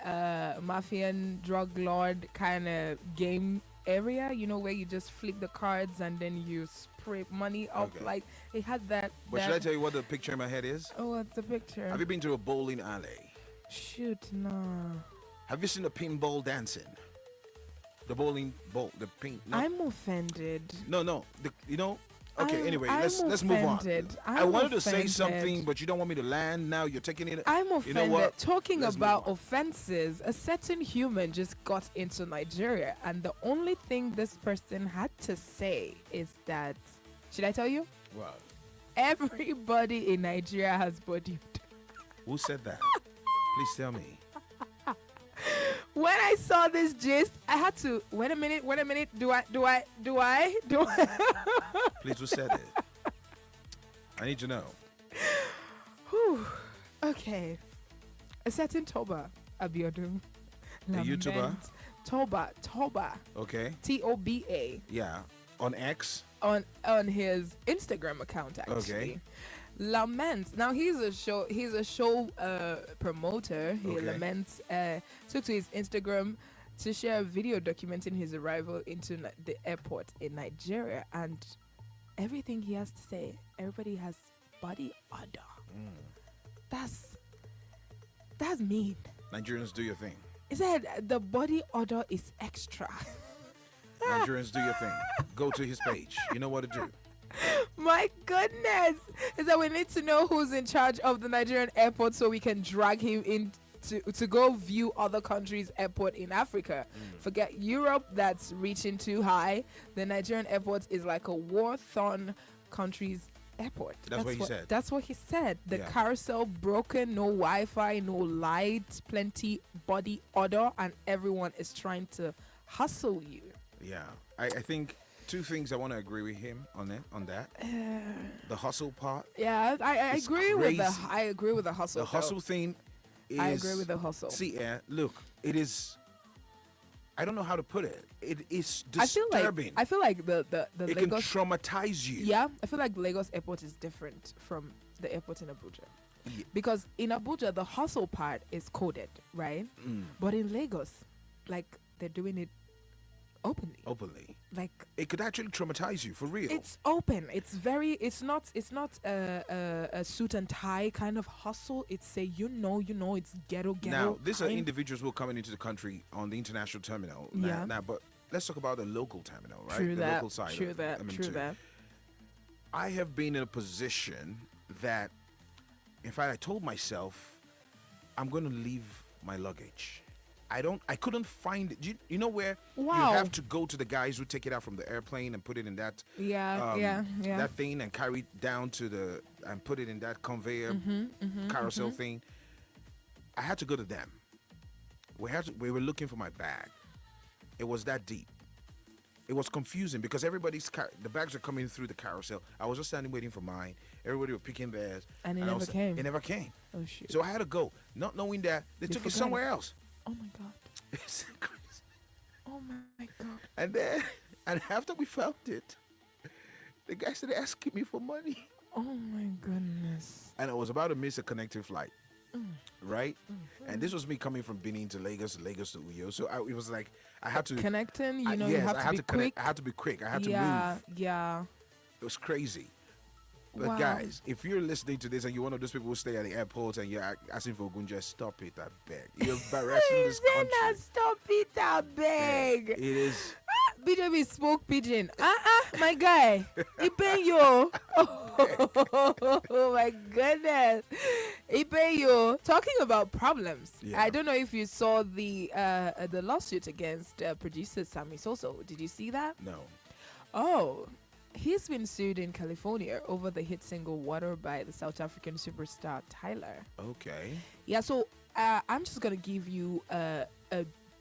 drug lord kind of game area, you know, where you just flip the cards and then you spray money up. Okay. Like it had that. But should I tell you what the picture in my head is? Oh, what's the picture? Have you been to a bowling alley? Shoot, no. Have you seen the pinball dancing? The bowling ball, the pin. No. I'm offended. No. You know. Okay. Anyway, I'm let's move on. I wanted to say offended. something, but you don't want me to land. Now you're taking it. I'm offended. You know what? Talking Let's about offenses, a certain human just got into Nigeria, and the only thing this person had to say is that, should I tell you? What? Everybody in Nigeria has body. Who said that? Please tell me. When I saw this gist, I had to wait a minute. Do I? Please, who said it? I need to know. Whew. Okay. A certain Toba Abiodun. A YouTuber? Toba. Okay. Toba. Yeah. On X. On his Instagram account, actually. Okay. Laments. Now he's a show promoter. He laments. Took to his Instagram to share a video documenting his arrival into the airport in Nigeria, and everything he has to say. Everybody has body odor. That's mean. Nigerians, do your thing. He said the body odor is extra. Nigerians, do your thing. Go to his page. You know what to do. My goodness. Is that we need to know who's in charge of the Nigerian airport so we can drag him in to go view other countries' airport in Africa. Forget Europe, that's reaching too high. The Nigerian airport is like a war-torn country's airport. That's what he said. That's what he said. The carousel broken, no Wi-Fi, no light, plenty body odor, and everyone is trying to hustle you. Yeah. I think two things I want to agree with him on that. The hustle part. Yeah, I agree with the hustle. The hustle thing is, I agree with the hustle. See, look, it is. I don't know how to put it. It is disturbing. I feel like the it Lagos can traumatize you. Yeah, I feel like Lagos airport is different from the airport in Abuja. Yeah. Because in Abuja the hustle part is coded, right? But in Lagos, like they're doing it openly. Like it could actually traumatize you for real. It's open. It's not a suit and tie kind of hustle. It's a it's ghetto. Now these are individuals who are coming into the country on the international terminal. Yeah. Now, but let's talk about the local terminal, right? True the that. Local side. True that. I have been in a position that, in fact, I told myself, I'm going to leave my luggage. I couldn't find it. You know where you have to go to the guys who take it out from the airplane and put it in that that thing and carry it down to and put it in that conveyor carousel thing. I had to go to them. We were looking for my bag. It was that deep. It was confusing because the bags are coming through the carousel. I was just standing waiting for mine. Everybody was picking theirs. And it never came. It never came. Oh shoot. So I had to go, not knowing that they took it somewhere else. Oh my god. It's crazy. Oh my god. And after we found it, the guy started asking me for money. Oh my goodness. And I was about to miss a connecting flight. right? And this was me coming from Benin to Lagos to Uyo. So it was like I had to connecting. You know, yes, you have I to had be to quick. connect. I had to be quick. I had to Yeah, move. yeah. It was crazy. But Wow. guys, if you're listening to this and you're one of those people who stay at the airport and you're asking for Gunja, stop it, I beg. You're embarrassing this country. Stop it, I beg. It is. BJB spoke pigeon. My guy. Ipeyo. Oh my goodness. Ipeyo. Talking about problems. Yeah. I don't know if you saw the lawsuit against producer Sammy Soso. Did you see that? No. Oh. He's been sued in California over the hit single Water by the South African superstar Tyler. Okay. Yeah, so I'm just going to give you a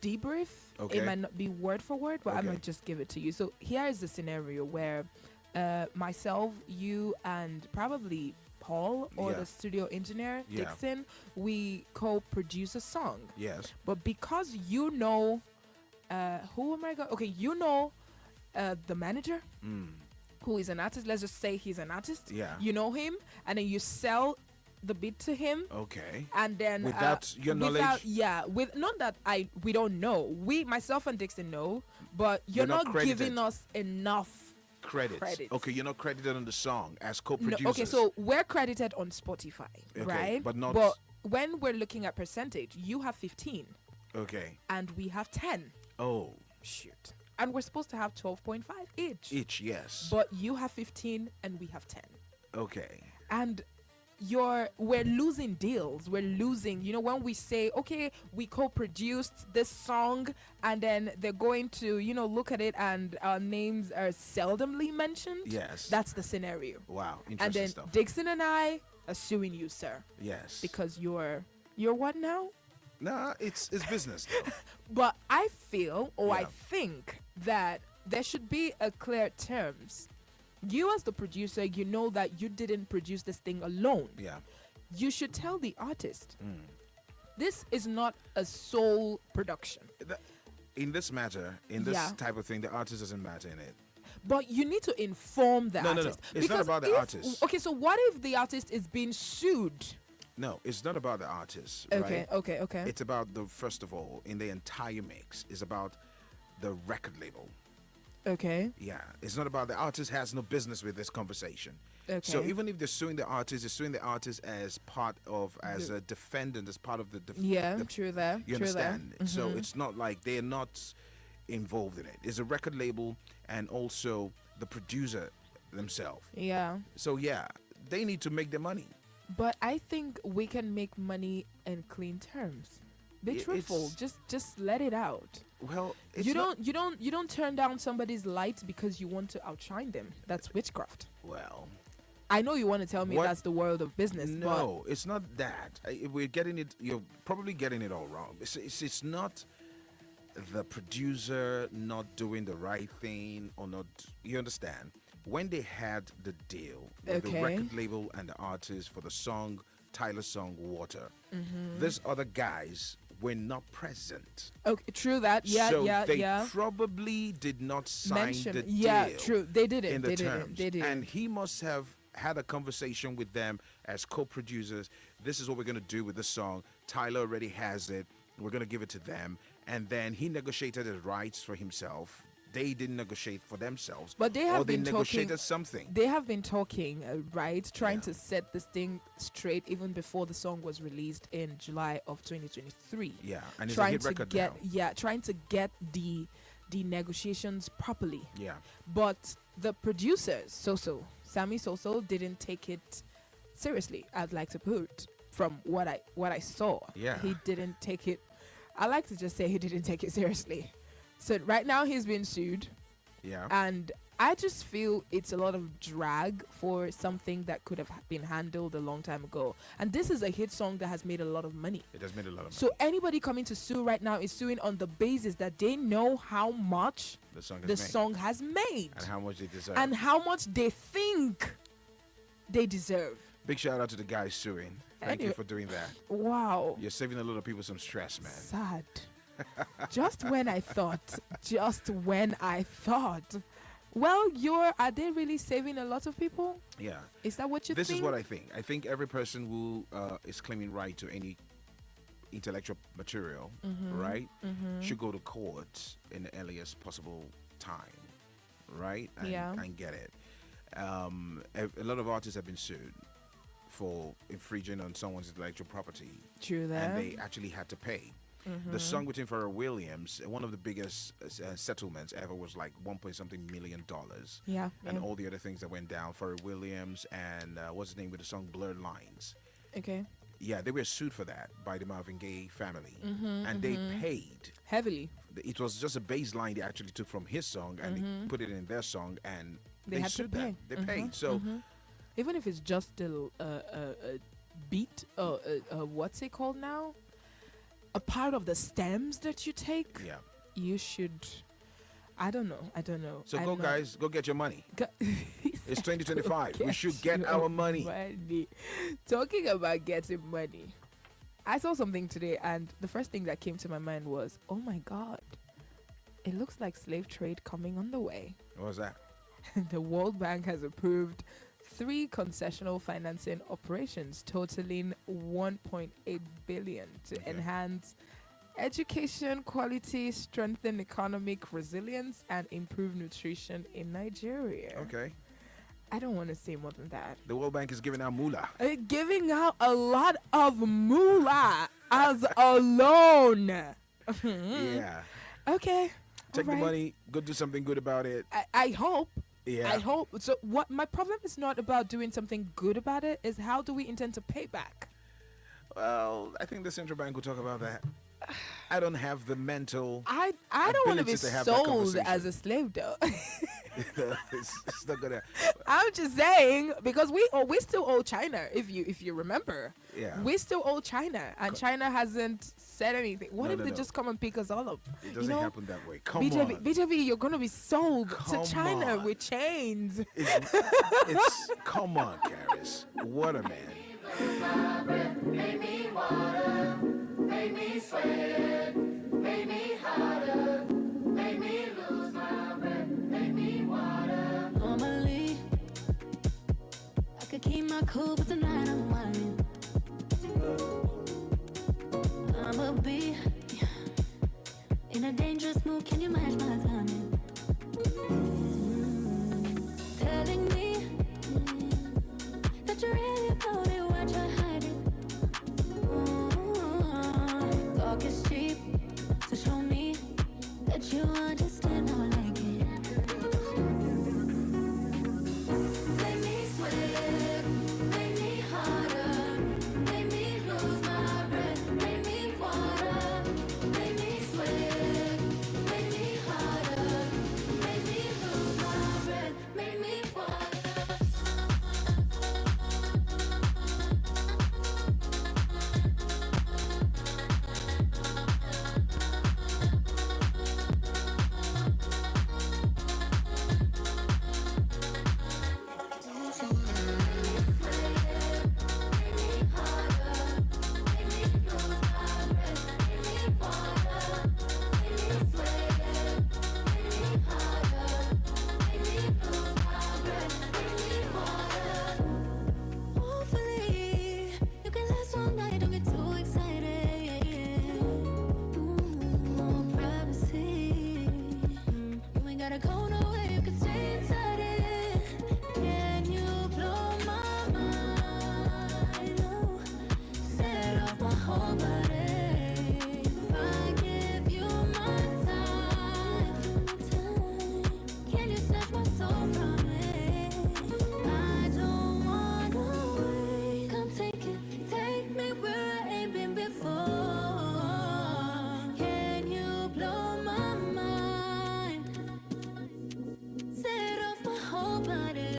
debrief. Okay. It might not be word for word, but I'm Okay. going to just give it to you. So here is the scenario where myself, you, and probably Paul or Yeah. the studio engineer, Yeah. Dixon, we co-produce a song. Yes. But because you know, who am I going? Okay, you know the manager, who is an artist. Let's just say he's an artist. Yeah. You know him, and then you sell the beat to him. Okay. And then Without your knowledge? yeah, with not that we don't know. Myself and Dixon know, but you're We're not not credited. giving us enough Credits. credit. Okay, you're not credited on the song as No, co-producers. okay, so we're credited on Spotify, Okay, right? but not- But when we're looking at percentage, you have 15 Okay. and we have 10. Oh. Shoot. And we're supposed to have 12.5 each. Each, yes. But you have 15 and we have 10. Okay. And we're losing deals. We're losing, when we say, okay, we co-produced this song, and then they're going to, look at it and our names are seldomly mentioned. Yes. That's the scenario. Wow. Interesting And then stuff. Dixon and I are suing you, sir. Yes. Because you're what now? Nah, it's business. though. But I feel, or I Yeah. think that there should be a clear terms. You as the producer, you know that you didn't produce this thing alone. Yeah. You should tell the artist, this is not a sole production. In this matter, in this Yeah. type of thing, the artist doesn't matter in it. But you need to inform the No, no, no. artist. It's not Because about the if- artist. Okay, so what if the artist is being sued? No, it's not about the artist. Okay, right? okay. It's about first of all, in the entire mix, is about the record label. Okay. Yeah, it's not about the artist has no business with this conversation. So Okay. even if they're suing the artist, they're suing the artist as part of, as The- a defendant, as part of the. Yeah, true there. You true there. understand? So Mhm. it's not like they're not involved in it. It's a record label and also the producer themselves. Yeah. So yeah, they need to make their money. But I think we can make money in clean terms. Be I- truthful. it's- Just let it out. Well, it's you not- don't turn down somebody's light because you want to outshine them. That's witchcraft. Well, I know you want to tell me What- that's the world of business. no, it's not that. We're getting it. You're probably getting it all wrong. It's not the producer not doing the right thing or not. You understand? When they had the deal with the Okay. record label and the artist for the song, Tyler's song "Water," Mhm. these other guys were not present. But okay, true that. Yeah, so yeah, they yeah. probably did not sign Mention- the yeah, deal. true. They didn't, In the they didn't, terms. they didn't. And he must have had a conversation with them as co-producers. This is what we're gonna do with the song. Tyler already has it. We're gonna give it to them, and then he negotiated his rights for himself. They didn't negotiate for themselves, But they or have they been negotiated talking. something. They have been talking, right? Trying to set this thing straight even before the song was released in July of 2023. Yeah, and it's a trying hit to record get now. trying to get the negotiations properly. Yeah. But the producers, Sammy Soso, didn't take it seriously. I'd like to put from what I saw. Yeah. He didn't take it. I like to just say he didn't take it seriously. So right now he's been sued. Yeah. And I just feel it's a lot of drag for something that could have been handled a long time ago. And this is a hit song that has made a lot of money. It has made a lot of money. So anybody coming to sue right now is suing on the basis that they know how much The song has the made. song has made And how much they deserve. and how much they think they deserve. Big shout out to the guys suing. Thank you Anyway. for doing that. Wow. You're saving a lot of people some stress, man. Sad. Just when I thought. Well, are they really saving a lot of people? Yeah. Is that what you This think? is what I think. I think every person who is claiming right to any intellectual material, right, should go to court in the earliest possible time, right, and get it. A lot of artists have been sued for infringing on someone's intellectual property. True that. And they actually had to pay. The song between Pharrell Williams, one of the biggest settlements ever, was like $1.something million. Yeah. And all the other things that went down. Pharrell Williams and what's his name with the song Blurred Lines. Okay. Yeah, they were sued for that by the Marvin Gaye family. And they paid. Heavily. It was just a bass line they actually took from his song and they put it in their song, and they had sued to pay. them. They paid. So even if it's just a beat, what's it called now? A part of the stems that you take. Yeah. You should. I don't know. So go, guys, go get your money. It's 2025. We should get our money. Talking about getting money, I saw something today, and the first thing that came to my mind was, oh my God, it looks like slave trade coming on the way. What was that? The World Bank has approved 3 concessional financing operations totaling 1.8 billion to enhance education quality, strengthen economic resilience, and improve nutrition in Nigeria. Okay. I don't want to say more than that. The World Bank is giving out moolah. Giving out a lot of moolah as a loan. Yeah. Okay. Take the money, go do something good about it. I hope. Yeah. I hope. So what my problem is not about doing something good about it, is how do we intend to pay back? Well, I think the central bank will talk about that. I don't have the mental. I don't want to be have that sold conversation. as a slave, though. It's not gonna. I'm just saying, because we still owe China. If you remember, Yeah. we still owe China, and China hasn't said anything. What No, if no, they no. just come and pick us all up? It doesn't happen that way. Come BJB, on. BJB, you're gonna be sold Come to China on. with chains. It's come on, Karis. What a man. Make me water, make me sweat, make me harder, make me lose my breath, make me water. Normally, I could keep my cool, but tonight I'm whining. I'ma be in a dangerous mood. Can you match my timing?